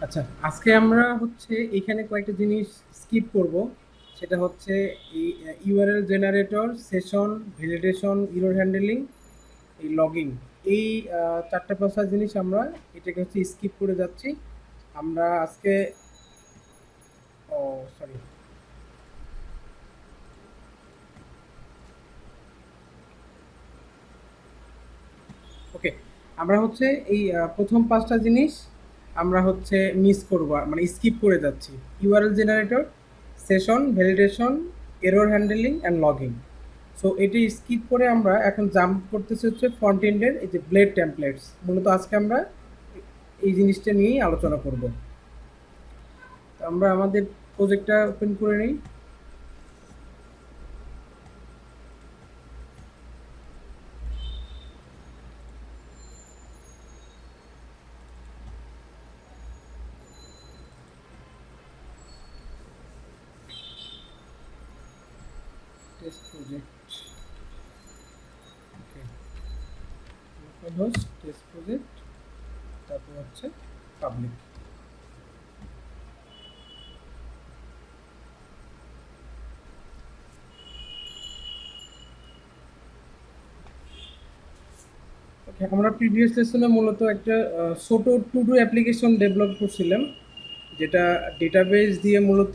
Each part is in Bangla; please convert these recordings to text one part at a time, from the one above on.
আচ্ছা, আজকে আমরা হচ্ছে এখানে কয়েকটা জিনিস স্কিপ করব। সেটা হচ্ছে এই URL generator, session, validation, error handling, এই লগিং। এই ৪টা ৫টা জিনিস আমরা এটাকে হচ্ছে স্কিপ করে যাচ্ছি। আমরা আজকে ও সরি, ওকে। আমরা হচ্ছে এই ১ম ৫টা জিনিস আমরা হচ্ছে মিস করব, মানে স্কিপ করে যাচ্ছি। URL generator, session, validation, error handling and logging. So এটি স্কিপ করে আমরা এখন জাম্প করতেছি হচ্ছে ফ্রন্ট এন্ডের এই যে ব্লেড টেমপ্লেটস। মূলত আজকে আমরা এই জিনিসটা নিয়েই আলোচনা করব। তো আমরা আমাদের প্রজেক্টটা ওপেন করে নিই। টেস্ট প্রজেক্ট, ওকে। হোস্ট টেস্ট প্রজেক্ট, তারপর হচ্ছে পাবলিক। ওকে, আমরা প্রিভিয়াস সেশনে মূলত একটা ছোট টু ডু অ্যাপ্লিকেশন ডেভেলপ করছিলাম, যেটা ডেটাবেস দিয়ে মূলত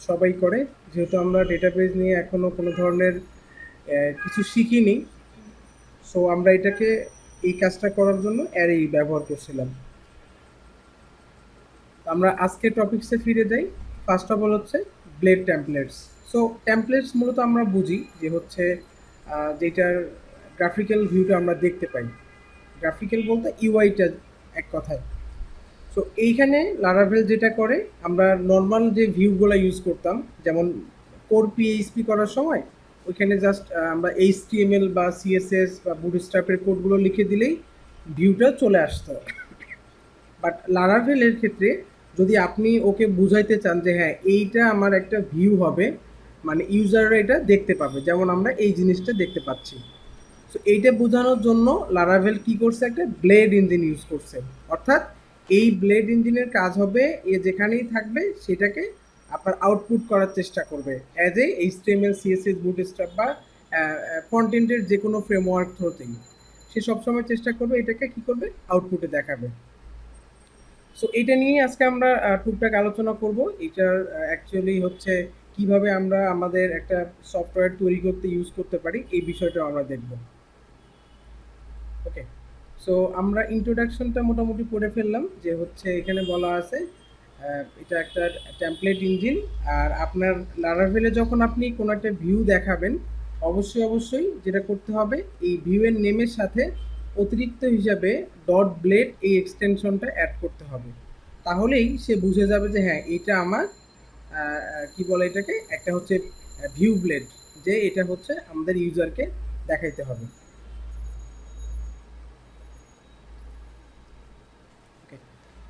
সবাই করে। যেহেতু আমরা ডেটাবেস নিয়ে এখনো কোনো ধরনের কিছু শিখিনি, সো আমরা এটাকে এই কাজটা করার জন্য অ্যারে ব্যবহার করছিলাম। আমরা আজকে টপিকসে ফিরে যাই। ফার্স্ট অফ অল হচ্ছে ব্লেড টেমপ্লেটস। সো টেমপ্লেটস মূলত আমরা বুঝি যে হচ্ছে যেটার গ্রাফিক্যাল ভিউটা আমরা দেখতে পাই। গ্রাফিক্যাল বলতে ইউআইটা এক কথায়। সো এইখানে লারাভেল যেটা করে, আমরা নর্মাল যে ভিউগুলো ইউজ করতাম, যেমন কোর পিএইচপি করার সময় ওইখানে জাস্ট আমরা এইচটিএমএল বা সিএসএস বা বুটস্ট্র্যাপের কোডগুলো লিখে দিলেই ভিউটা চলে আসতো। বাট লারাভেলের ক্ষেত্রে যদি আপনি ওকে বুঝাইতে চান যে হ্যাঁ এইটা আমার একটা ভিউ হবে, মানে ইউজাররা এটা দেখতে পাবে, যেমন আমরা এই জিনিসটা দেখতে পাচ্ছি। সো এইটা বোঝানোর জন্য লারাভেল কি করছে, একটা ব্লেড ইঞ্জিন ইউজ করছে। অর্থাৎ এই ব্লেড ইঞ্জিনের কাজ হবে এ যেখানেই থাকবে সেটাকে আপনার আউটপুট করার চেষ্টা করবে as a HTML CSS bootstrap বা কন্টেন্টের যে কোনো ফ্রেমওয়ার্ক থ্রোতেই সে সবসময় চেষ্টা করবে এটাকে কি করবে, আউটপুটে দেখাবে। সো এটা নিয়ে আজকে আমরা টুকটাক আলোচনা করব। এটার অ্যাকচুয়ালি হচ্ছে কিভাবে আমরা আমাদের একটা সফটওয়্যার তৈরি করতে ইউজ করতে পারি, এই বিষয়টা আমরা দেখব। ওকে, সো আমরা ইন্ট্রোডাকশনটা মোটামুটি পড়ে ফেললাম। যে হচ্ছে এখানে বলা আছে এটা একটা টেমপ্লেট ইঞ্জিন। আর আপনার লারাভেলে যখন আপনি কোনো একটা ভিউ দেখাবেন, অবশ্যই যেটা করতে হবে, এই ভিউয়ের নেমের সাথে অতিরিক্ত হিসাবে ডট ব্লেড এই এক্সটেনশনটা অ্যাড করতে হবে। তাহলেই সে বুঝে যাবে যে হ্যাঁ এটা আমার কি বলে এটাকে, একটা হচ্ছে ভিউ ব্লেড, যে এটা হচ্ছে আমাদের ইউজারকে দেখাইতে হবে। ওকে,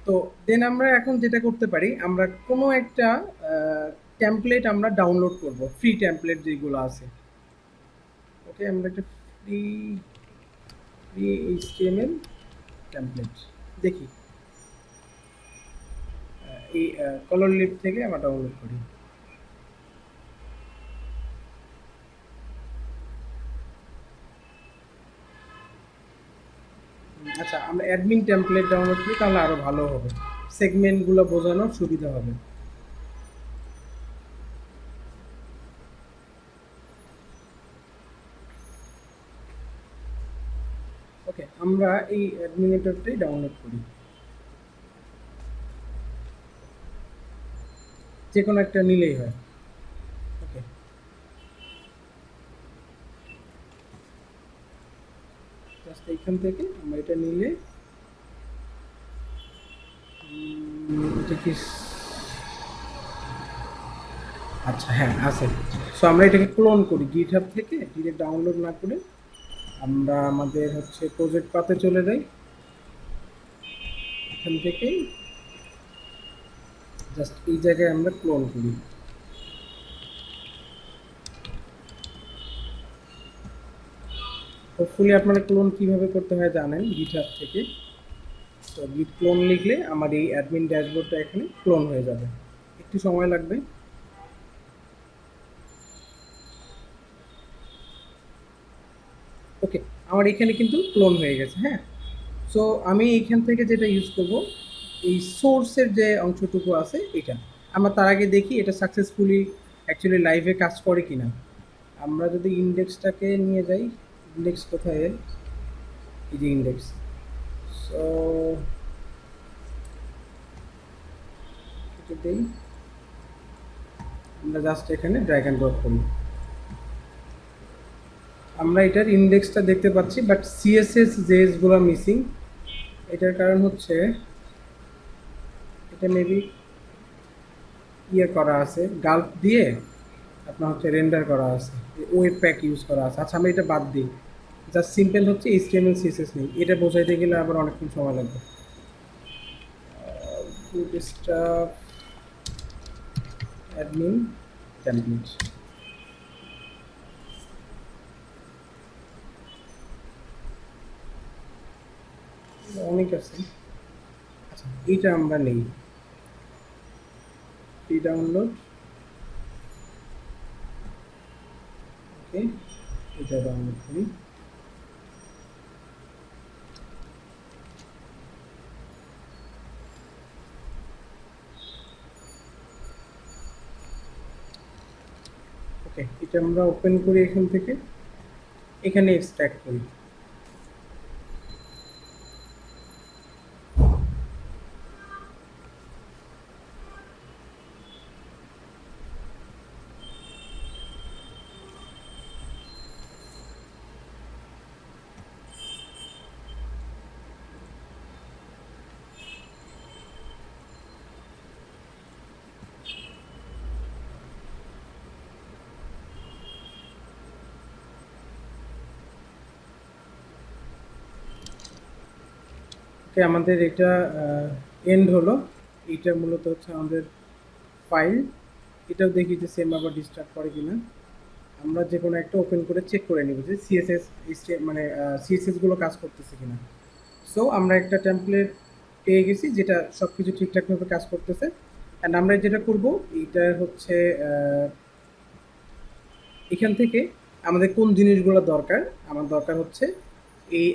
তো দেন আমরা এখন যেটা করতে পারি, আমরা কোনো একটা টেমপ্লেট আমরা ডাউনলোড করব, ফ্রি টেমপ্লেট যেগুলো আছে। ওকে, আমরা একটা ফ্রি ফ্রি এইচটিএমএল টেমপ্লেট দেখি, এই কলর লিপ থেকে আমরা ডাউনলোড করি। আচ্ছা, আমরা অ্যাডমিন টেমপ্লেট ডাউনলোড করি, তাহলে আরও ভালো হবে, সেগমেন্টগুলো বোঝানোর সুবিধা হবে। ওকে, আমরা এই অ্যাডমিনেটরটাই ডাউনলোড করি, যে কোনো একটা নিলেই হয়। ওকে, জাস্ট এইখান থেকে আমরা এটা নিলে এটা কি, আচ্ছা হ্যাঁ আছে। সো আমরা এটাকে ক্লোন করি গিটহাব থেকে, ডিরেক্ট ডাউনলোড না করে আমরা আমাদের হচ্ছে প্রজেক্ট পাতে চলে যাই। এখান থেকেই জাস্ট এই জায়গায় আমরা ক্লোন করি। হোপফুলি আপনারা ক্লোন কিভাবে করতে হয় জানেন গিটহাব থেকে। তো git ক্লোন লিখলে আমার এই অ্যাডমিন ড্যাশবোর্ডটা এখানে ক্লোন হয়ে যাবে। একটু সময় লাগবে। ওকে, আমার এখানে কিন্তু ক্লোন হয়ে গেছে, হ্যাঁ। সো আমি এইখান থেকে যেটা ইউজ করব, এই সোর্সের যে অংশটুকু আছে এটা। আমরা তার আগে দেখি এটা সাকসেসফুলি অ্যাকচুয়ালি লাইভে কাজ করে কিনা। আমরা যদি ইন্ডেক্সটাকে নিয়ে যাই, ইন্ডেক্স কোথায় এর? এই যে ইন্ডেক্স। সো এটা দেই, আমরা জাস্ট এখানে ড্র্যাগ অ্যান্ড ড্রপ করি। আমরা এটার ইন্ডেক্সটা দেখতে পাচ্ছি, বাট সিএসএস জেএস গুলো মিসিং। এটার কারণ হচ্ছে এটা মেবি ইয়ে করা আছে, গাল্প দিয়ে আপনার হচ্ছে রেন্ডার করা আছে, ওয়েব প্যাক ইউজ করা আছে। আচ্ছা আমরা এটা বাদ দিই, জাস্ট সিম্পল হচ্ছে এইচটিএমএল সিএসএস নেই। এটা বোঝাইতে গেলে আবার অনেকক্ষণ সময় লাগবে। বুটস্ট্র্যাপ অ্যাডমিন টেমপ্লেট, অনেক আছে। আচ্ছা এইটা আমরা নেই, এই ডাউনলোড, ওকে এটা ডাউনলোড করি। ওকে এটা আমরা ওপেন করি এখান থেকে, এখানে এক্সট্রাক্ট করি। ওকে আমাদের এটা এন্ড হলো। এটা মূলত হচ্ছে আমাদের ফাইল। এটাও দেখি যে সেম আবার ডিস্টার্ব করে কিনা। আমরা যে কোনো একটা ওপেন করে চেক করে নিব যে সিএসএস মানে সিএসএস গুলো কাজ করতেছে কিনা। সো আমরা একটা টেমপ্লেট পেয়ে গেছি যেটা সব কিছু ঠিকঠাকভাবে কাজ করতেছে। অ্যান্ড আমরা যেটা করব, এটা হচ্ছে এখান থেকে আমাদের কোন জিনিসগুলো দরকার। আমার দরকার হচ্ছে এই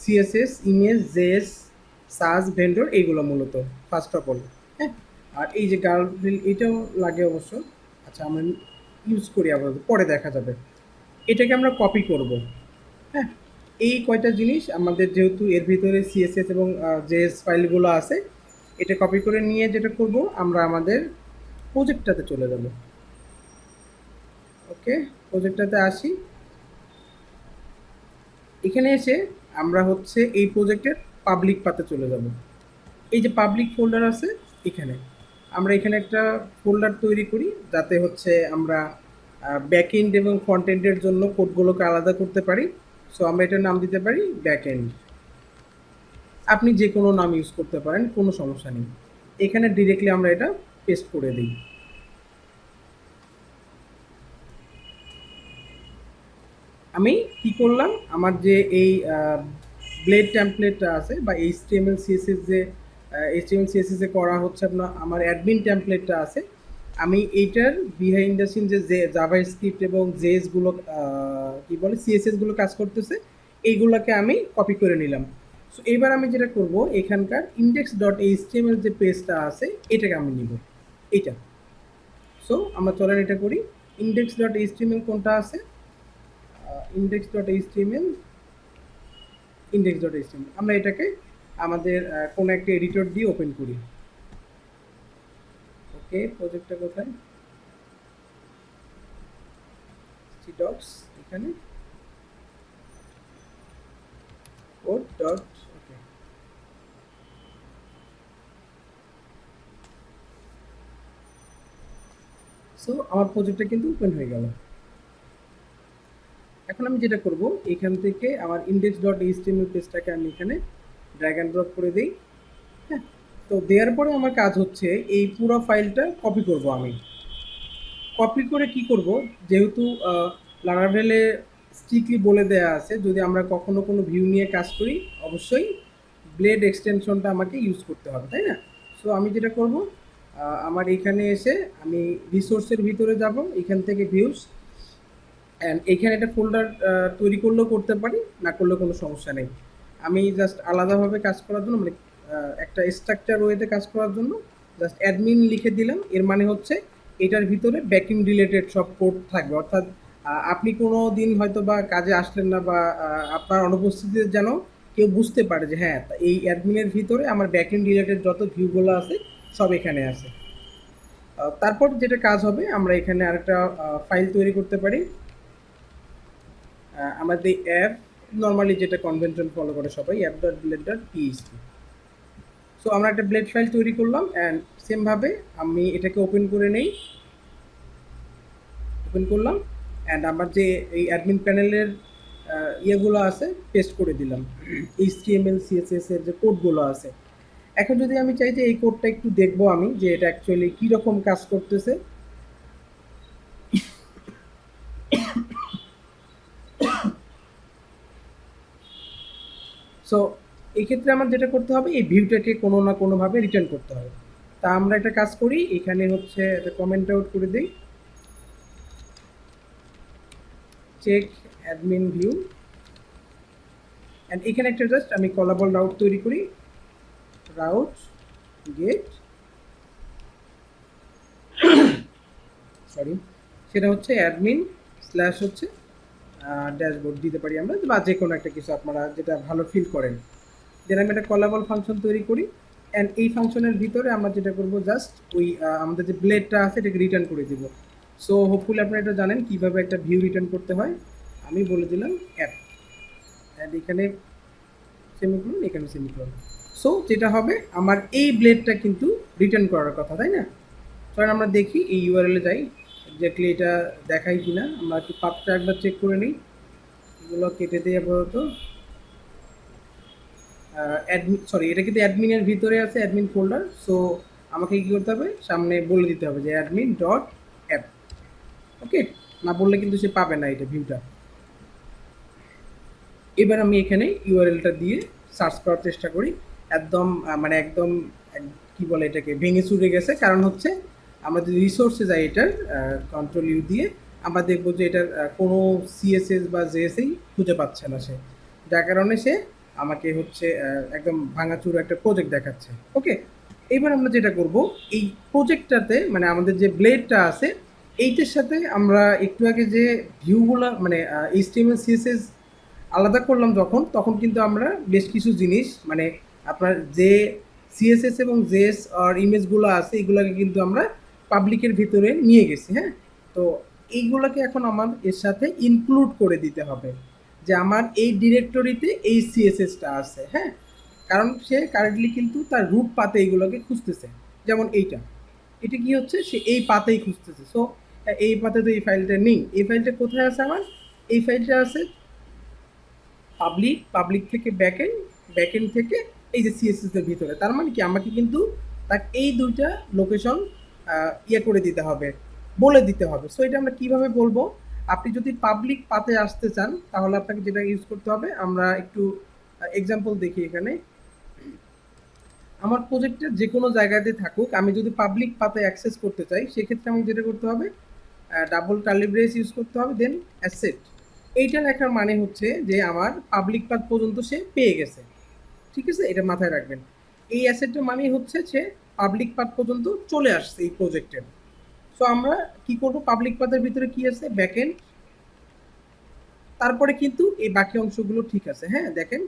সিএসএস, ইমেজ, জেএস, সাজ, ভেন্ডর, এইগুলো মূলত ফার্স্ট অফ অল, হ্যাঁ। আর এই যে গার্লফ্রেন্ড এটাও লাগে অবশ্য। আচ্ছা আমরা ইউজ করি আপাতত, পরে দেখা যাবে। এটাকে আমরা কপি করব, হ্যাঁ। এই কয়টা জিনিস আমাদের, যেহেতু এর ভিতরে সিএসএস এবং জেএস ফাইলগুলো আছে, এটা কপি করে নিয়ে যেটা করব, আমরা আমাদের প্রজেক্টটাতে চলে যাব। ওকে প্রজেক্টটাতে আসি। এখানে এসে আমরা হচ্ছে এই প্রজেক্টের পাবলিক পাতে চলে যাব। এই যে পাবলিক ফোল্ডার আছে এখানে, আমরা এখানে একটা ফোল্ডার তৈরি করি যাতে হচ্ছে আমরা ব্যাক এন্ড এবং ফ্রন্ট এন্ডের জন্য কোডগুলোকে আলাদা করতে পারি। সো আমরা এটার নাম দিতে পারি ব্যাক এন্ড। আপনি যে কোনো নাম ইউজ করতে পারেন, কোনো সমস্যা নেই। এখানে ডিরেক্টলি আমরা এটা পেস্ট করে দিই। আমি কি করলাম, আমার যে এই ব্লেড টেমপ্লেটটা আছে বা এইচটিএমএল সিএসএস যে এইচটিএমএল সিএসএস এ করা হচ্ছে আপনার আমার অ্যাডমিন টেমপ্লেটটা আছে, আমি এইটার বিহাইন্ড দ্য সিন যে জাভা স্ক্রিপ্ট এবং জেএস গুলো কি বলে সিএসএস গুলো কাজ করতেছে, এইগুলোকে আমি কপি করে নিলাম। সো এবার আমি যেটা করব, এখানকার ইন্ডেক্স ডট এইচটিএমএল যে পেজটা আছে এটাকে আমি নিব, এইটা। সো আমরা চলেন এটা করি। ইন্ডেক্স ডট এইচটিএমএল কোনটা আছে, index dot HTML, index dot HTML. আমরা এটাকে আমাদের কোনো একটা এডিটর দিয়ে ওপেন করি। ওকে প্রজেক্টটা কোথায়, ডক্স, এখানে কোড ডট, ওকে। সো আমার প্রজেক্টটা কিন্তু ওপেন হয়ে গেল। এখন আমি যেটা করব, এখান থেকে আমার ইন্ডেক্স ডট এইচটিএমএল পেজটাকে আমি এখানে ড্র্যাগ অ্যান্ড ড্রপ করে দিই, হ্যাঁ। তো দেওয়ার পরে আমার কাজ হচ্ছে এই পুরো ফাইলটা কপি করব। আমি কপি করে কি করব, যেহেতু লারাভেলে স্ট্রিক্টলি বলে দেয়া আছে যদি আমরা কখনো কোনো ভিউ নিয়ে কাজ করি অবশ্যই ব্লেড এক্সটেনশনটা আমাকে ইউজ করতে হবে, তাই না? সো আমি যেটা করব, আমার এখানে এসে আমি রিসোর্সের ভিতরে যাব, এখান থেকে ভিউজ, অ্যান্ড এখানে একটা ফোল্ডার তৈরি করলেও করতে পারি, না করলেও কোনো সমস্যা নেই। আমি জাস্ট আলাদাভাবে কাজ করার জন্য, মানে একটা স্ট্রাকচার ওয়েতে কাজ করার জন্য জাস্ট অ্যাডমিন লিখে দিলাম। এর মানে হচ্ছে এটার ভিতরে ব্যাকিং রিলেটেড সব কোড থাকবে, অর্থাৎ আপনি কোনো দিন হয়তো বা কাজে আসলেন না, বা আপনার অনুপস্থিতিতে যেন কেউ বুঝতে পারে যে হ্যাঁ, এই অ্যাডমিনের ভিতরে আমার ব্যাকিং রিলেটেড যত ভিউগুলো আছে সব এখানে আছে। তারপর যেটা কাজ হবে, আমরা এখানে আরেকটা ফাইল তৈরি করতে পারি। আমাদের অ্যাপ নর্মালি যেটা কনভেনশন ফলো করে সবাই, app dot blade dot PHP. So আমরা একটা ব্লেড ফাইল তৈরি করলাম, অ্যান্ড সেমভাবে আমি এটাকে ওপেন করে নেই, ওপেন করলাম, অ্যান্ড আমার যে এই অ্যাডমিন প্যানেলের ইয়েগুলো আছে পেস্ট করে দিলাম, এইচটিএমএল সিএসএস এর যে কোডগুলো আছে। এখন যদি আমি চাই যে এই কোডটা একটু দেখবো আমি, যে এটা অ্যাকচুয়ালি কীরকম কাজ করতেছে। সো এই ক্ষেত্রে আমার যেটা করতে হবে, এই ভিউটাকে কোনো না কোনোভাবে রিটার্ন করতে হবে। তা আমরা একটা কাজ করি, এখানে হচ্ছে একটা কমেন্ট আউট করে দিই, চেক অ্যাডমিন ভিউ, অ্যান্ড এখানে একটা জাস্ট আমি কলাবল রাউট তৈরি করি, রাউট গেট, সরি, সেটা হচ্ছে অ্যাডমিন স্ল্যাশ হচ্ছে ড্যাশবোর্ড দিতে পারি আমরা, বা যে কোনো একটা কিছু আপনারা যেটা ভালো ফিল করেন। দেন আমি একটা কলাবল ফাংশন তৈরি করি, অ্যান্ড এই ফাংশনের ভিতরে আমরা যেটা করব, জাস্ট ওই আমাদের যে ব্লেডটা আছে এটাকে রিটার্ন করে দিব। সো হোপফুলি আপনারা এটা জানেন কীভাবে একটা ভিউ রিটার্ন করতে হয়। আমি বলে দিলাম অ্যাপ, অ্যান্ড এখানে সেমিকোলন, এখানে সেমিকোলন। সো যেটা হবে, আমার এই ব্লেডটা কিন্তু রিটার্ন করার কথা, তাই না? কারণ আমরা দেখি এই ইউআরএলে যাই, এক্স্যাক্টলি এটা দেখাই কিনা। আমরা একটু পাথটা একবার চেক করে নিই, এগুলো কেটে দিয়ে আপাতত। অ্যাডমিন, সরি, এটা কিন্তু অ্যাডমিনের ভিতরে আছে, অ্যাডমিন ফোল্ডার। সো আমাকে কী করতে হবে, সামনে বলে দিতে হবে যে অ্যাডমিন ডট অ্যাপ। ওকে, না বললে কিন্তু সে পাবে না এটা ভিউটা। এবার আমি এখানে ইউআরএলটা দিয়ে সার্চ করার চেষ্টা করি, একদম মানে একদম কি বলে এটাকে, ভেঙে চুরে গেছে। কারণ হচ্ছে আমরা যদি রিসোর্সে যাই, এটার কন্ট্রোল ইউ দিয়ে, আমরা দেখবো যে এটার কোনো সিএসএস বা জেএসএই খুঁজে পাচ্ছে না সে, যার কারণে সে আমাকে হচ্ছে একদম ভাঙাচুরো একটা প্রজেক্ট দেখাচ্ছে। ওকে, এবার আমরা যেটা করব, এই প্রজেক্টটাতে মানে আমাদের যে ব্লেডটা আছে এইটার সাথে আমরা একটু আগে যে ভিউগুলো মানে এইচটিএমএল সিএসএস আলাদা করলাম যখন, তখন কিন্তু আমরা বেশ কিছু জিনিস মানে আপনার যে সিএসএস এবং জেএস আর ইমেজগুলো আছে এগুলোকে কিন্তু আমরা পাবলিকের ভিতরে নিয়ে গেছি। হ্যাঁ, তো এইগুলোকে এখন আমার এর সাথে ইনক্লুড করে দিতে হবে যে আমার এই ডিরেক্টরিতে এই সিএসএসটা আছে। হ্যাঁ, কারণ সে কারেন্টলি কিন্তু তার রুট পাতে এইগুলোকে খুঁজতেছে, যেমন এইটা, এটা কি হচ্ছে, সে এই পাতেই খুঁজতেছে। সো এই পাতে তো এই ফাইলটা নেই, এই ফাইলটা কোথায় আছে আমার, এই ফাইলটা আছে পাবলিক, পাবলিক থেকে ব্যাকএন্ড, ব্যাকএন্ড থেকে এই যে সিএসএস এর ভিতরে। তার মানে কি আমাকে কিন্তু তাকে এই দুইটা লোকেশন ইয়ে করে দিতে হবে, বলে দিতে হবে। সো এটা আমরা কিভাবে বলবো, আপনি যদি পাবলিক পাতে আসতে চান তাহলে আপনাকে যেটা ইউজ করতে হবে, আমরা একটু এক্সাম্পল দেখি এখানে। আমার প্রজেক্টে যে কোনো জায়গাতে থাকুক, আমি যদি পাবলিক পাতে অ্যাক্সেস করতে চাই সেক্ষেত্রে আমাকে যেটা করতে হবে, ডাবল কার্লি ব্রেস ইউজ করতে হবে, দেন অ্যাসেট। এইটা লেখার মানে হচ্ছে যে আমার পাবলিক পাথ পর্যন্ত সে পেয়ে গেছে। ঠিক আছে, এটা মাথায় রাখবেন। এই অ্যাসেটটার মানে হচ্ছে সে পাবলিক পাথ পর্যন্ত চলে আসছে এই প্রজেক্টের। সো আমরা কি করব, পাবলিক পাথের ভিতরে কি আছে, ব্যাকএন্ড, তারপরে কিন্তু এই বাকি অংশগুলো ঠিক আছে। হ্যাঁ, দেখেন,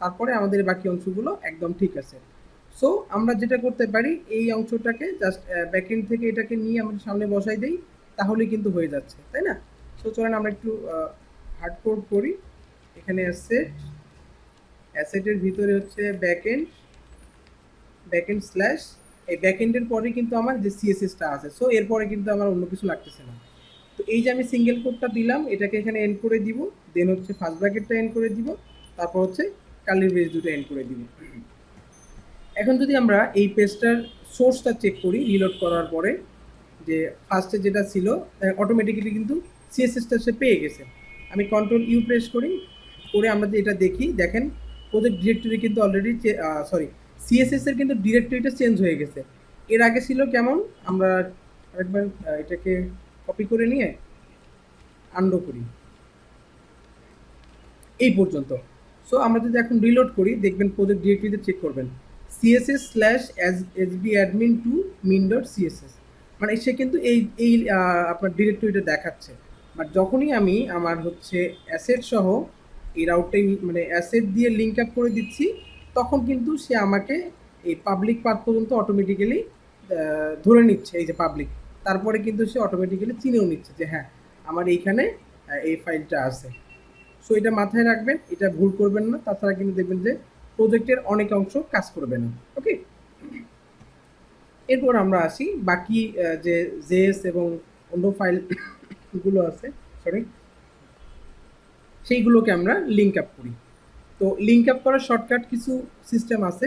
তারপরে আমাদের বাকি অংশগুলো একদম ঠিক আছে। সো আমরা যেটা করতে পারি, এই অংশটাকে জাস্ট ব্যাকএন্ড থেকে এটাকে নিয়ে আমরা সামনে বসাই দেই, তাহলে কিন্তু হয়ে যাচ্ছে, তাই না? সো চলেন আমরা একটু হার্ড কোড করি। এখানে অ্যাসেট, অ্যাসেটের ভিতরে হচ্ছে ব্যাকএন্ড, ব্যাকএন্ড স্ল্যাশ, এই ব্যাকএন্ডের পরে কিন্তু আমার যে সিএসএসটা আছে। সো এরপরে কিন্তু আমার অন্য কিছু লাগতেছে না। তো এই যে আমি সিঙ্গেল কোডটা দিলাম, এটাকে এখানে এন্ড করে দিব, দেন হচ্ছে ফার্স্ট ব্র্যাকেটটা এন্ড করে দিব, তারপর হচ্ছে কার্লি ব্রেস দুটো এন্ড করে দিব। এখন যদি আমরা এই পেজটার সোর্সটা চেক করি, রিলোড করার পরে যে ফার্স্টে যেটা ছিল অটোমেটিক্যালি কিন্তু সিএসএসটা সে পেয়ে গেছে। আমি কন্ট্রোল ইউ প্রেস করি, করে আমরা যে এটা দেখি, দেখেন প্রজেক্ট ডিরেক্টরি কিন্তু অলরেডি সরি সিএসএস এর কিন্তু ডিরেক্টরিটা চেঞ্জ হয়ে গেছে। এর আগে ছিল কেমন, আমরা আরেকবার এটাকে কপি করে নিয়ে আনডো করি এই পর্যন্ত। সো আমরা যদি এখন রিলোড করি দেখবেন প্রজেক্ট ডিরেক্টরিতে চেক করবেন CSS slash SB admin two min dot CSS, মানে সে কিন্তু এই আপনার ডিরেক্টরিটা দেখাচ্ছে। বাট যখনই আমি আমার হচ্ছে অ্যাসেট সহ এই রাউটটাই মানে অ্যাসেট দিয়ে লিঙ্ক আপ করে দিচ্ছি, তখন কিন্তু সে আমাকে এই পাবলিক পাথ পর্যন্ত অটোমেটিক্যালি ধরে নিচ্ছে, এই যে পাবলিক, তারপরে কিন্তু সে অটোমেটিক্যালি চিনেও নিচ্ছে যে হ্যাঁ আমার এইখানে এই ফাইলটা আছে। সো এটা মাথায় রাখবেন, এটা ভুল করবেন না, তাছাড়া কিন্তু দেখবেন যে প্রজেক্টের অনেক অংশ কাজ করবে না। ওকে, এরপর আমরা আসি বাকি যে জেএস এবং অন্য ফাইলগুলো আছে, সরি, সেইগুলোকে আমরা লিঙ্ক আপ করি। তো লিঙ্ক আপ করার শর্টকাট কিছু সিস্টেম আছে,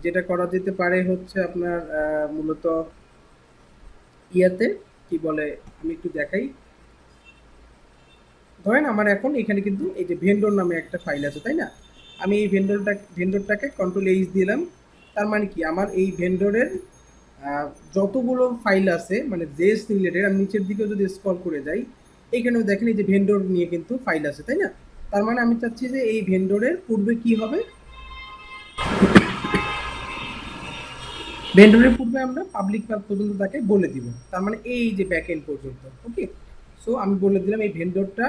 যেটা করা যেতে পারে হচ্ছে আপনার মূলত ইয়াতে কি বলে, আমি একটু দেখাই। ধরেন আমার এখন এখানে কিন্তু এই যে ভেন্ডর নামে একটা ফাইল আছে, তাই না? আমি এই ভেন্ডরটাকে কন্ট্রোল এইচ দিলাম। তার মানে কি আমার এই ভেন্ডরের যতগুলো ফাইল আছে মানে জেএস রিলেটেড, আমি নিচের দিকে যদি স্ক্রল করে যাই, এখানেও দেখেন এই যে ভেন্ডর নিয়ে কিন্তু ফাইল আছে, তাই না? তার মানে আমি চাচ্ছি যে এই ভেন্ডরের পূর্বে কি হবে, ভেন্ডরের পূর্বে আমরা পাবলিক পাথ পর্যন্ত তাকে বলে দিব, তার মানে এই যে ব্যাক এন্ড পর্যন্ত। ওকে, সো আমি বলে দিলাম এই ভেন্ডরটা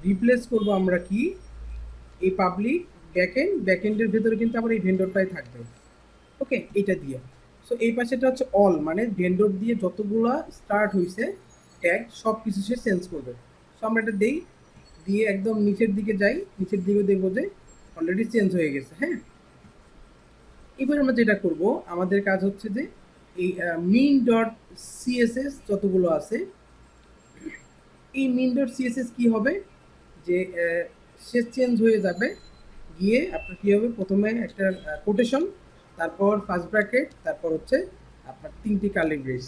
রিপ্লেস করব আমরা কি, এই পাবলিক ব্যাকএন্ডের ভেতরে কিন্তু আবার এই ভেন্ডরটাই থাকবে। ওকে, এটা দিয়ে। সো এই পাশেটা হচ্ছে অল, মানে ভেন্ডর দিয়ে যতগুলা স্টার্ট হয়েছে ট্যাগ সব কিছু সে চেঞ্জ করবে। সো আমরা এটা দেই, দিয়ে একদম নিচের দিকে যাই, নিচের দিকে দেখবো যে অলরেডি চেঞ্জ হয়ে গেছে। হ্যাঁ, এবার আমরা যেটা করব, আমাদের কাজ হচ্ছে যে এই মিন ডট সিএসএস যতগুলো আছে, এই মিন ডট সিএসএস কি হবে যে সে চেঞ্জ হয়ে যাবে, গিয়ে আপনার কী হবে, প্রথমে একটা কোটেশন, তারপর ফার্স্ট ব্র্যাকেট, তারপর হচ্ছে আপনার 3টি কার্লি ব্রেস।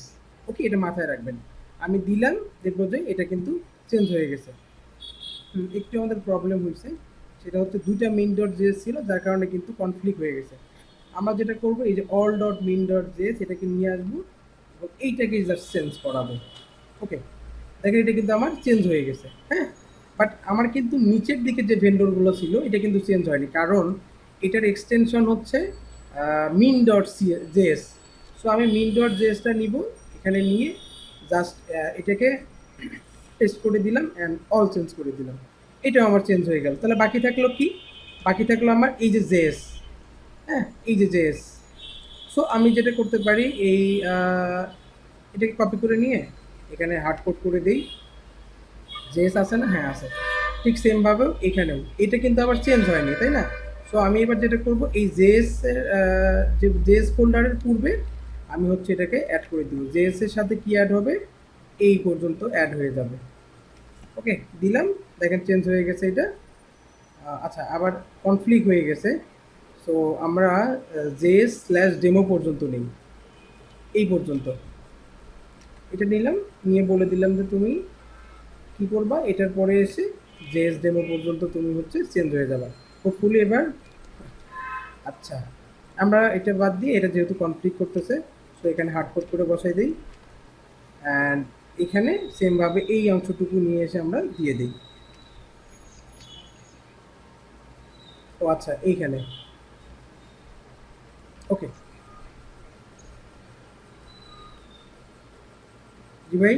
ওকে, এটা মাথায় রাখবেন। আমি দিলাম, দেখবো যে এটা কিন্তু চেঞ্জ হয়ে গেছে। একটু আমাদের প্রবলেম হয়েছে, সেটা হচ্ছে 2টা মিন ডট জেএস ছিল, যার কারণে কিন্তু কনফ্লিক্ট হয়ে গেছে। আমরা যেটা করবো, এই যে all dot min dot JS এটাকে নিয়ে আসবো এবং এইটাকে জাস্ট চেঞ্জ করাবো। ওকে, দেখেন এটা কিন্তু আমার চেঞ্জ হয়ে গেছে। হ্যাঁ, বাট আমার কিন্তু নিচের দিকে যে ভেন্ডরগুলো ছিল এটা কিন্তু চেঞ্জ হয়নি, কারণ এটার এক্সটেনশন হচ্ছে মিন ডট জেএস। সো আমি মিন ডট জেএসটা নিব, এখানে নিয়ে জাস্ট এটাকে টেস্ট করে দিলাম অ্যান্ড অল চেঞ্জ করে দিলাম, এটাও আমার চেঞ্জ হয়ে গেল। তাহলে বাকি থাকলো কি, বাকি থাকলো আমার এই যে জেএস। হ্যাঁ, এই যে জেএস। সো আমি যেটা করতে পারি, এই এটাকে কপি করে নিয়ে এখানে হার্ড কোড করে দিই, জেএস আছে না, হ্যাঁ আছে। ঠিক সেমভাবেও এখানেও এটা কিন্তু আবার চেঞ্জ হয়নি, তাই না? সো আমি এবার যেটা করব, এই জেএস এর যে জেএস ফোল্ডারের পূর্বে আমি হচ্ছে এটাকে অ্যাড করে দিব, জেএস এর সাথে কি অ্যাড হবে, এই পর্যন্ত অ্যাড হয়ে যাবে। ওকে, দিলাম, দেখেন চেঞ্জ হয়ে গেছে এটা। আচ্ছা, আবার কনফ্লিক্ট হয়ে গেছে। সো আমরা জেএস স্ল্যাশ ডেমো পর্যন্ত নেই, এই পর্যন্ত এটা নিলাম, নিয়ে বলে দিলাম যে তুমি কি করবা, এটার পরে এসে জেএস ডেমো পর্যন্ত তুমি হচ্ছে চেঞ্জ হয়ে যাবা হোপফুলি এবার। আচ্ছা, আমরা এটা বাদ দিয়ে, এটা যেহেতু কনফ্লিক্ট করতেছে, তো এখানে হার্ডকোড করে বসাই দিই অ্যান্ড এখানে সেমভাবে এই অংশটুকু নিয়ে এসে আমরা দিয়ে দিই। ও আচ্ছা, এইখানে ওকে। জি ভাই,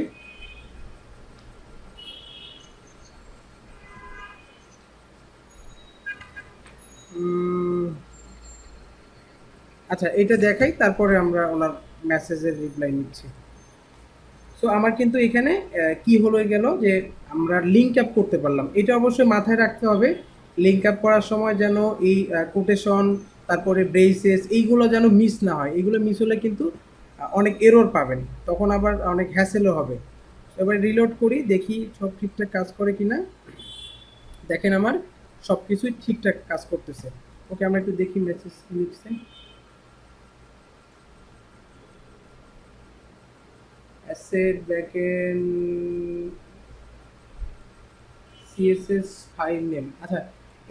আচ্ছা এটা দেখাই, তারপরে আমরা ওনার মেসেজের রিপ্লাই নিচ্ছি। সো আমার কিন্তু এখানে কি হলো গেল যে আমরা লিঙ্ক আপ করতে পারলাম, এটা অবশ্যই মাথায় রাখতে হবে। লিঙ্ক আপ করার সময় যেন এই কোটেশন, তারপরে ব্রেসেস, এইগুলো যেন মিস না হয়। এগুলো মিস হলে কিন্তু অনেক এরর পাবেন, তখন আবার অনেক হ্যাসেলও হবে। এবার রিলোড করি, দেখি সব ঠিকঠাক কাজ করে কিনা। দেখেন আমার সব কিছুই ঠিকঠাক কাজ করতেছে। ওকে, আমরা একটু দেখি মেসেজ লিখছে। Asset backend CSS file name, আচ্ছা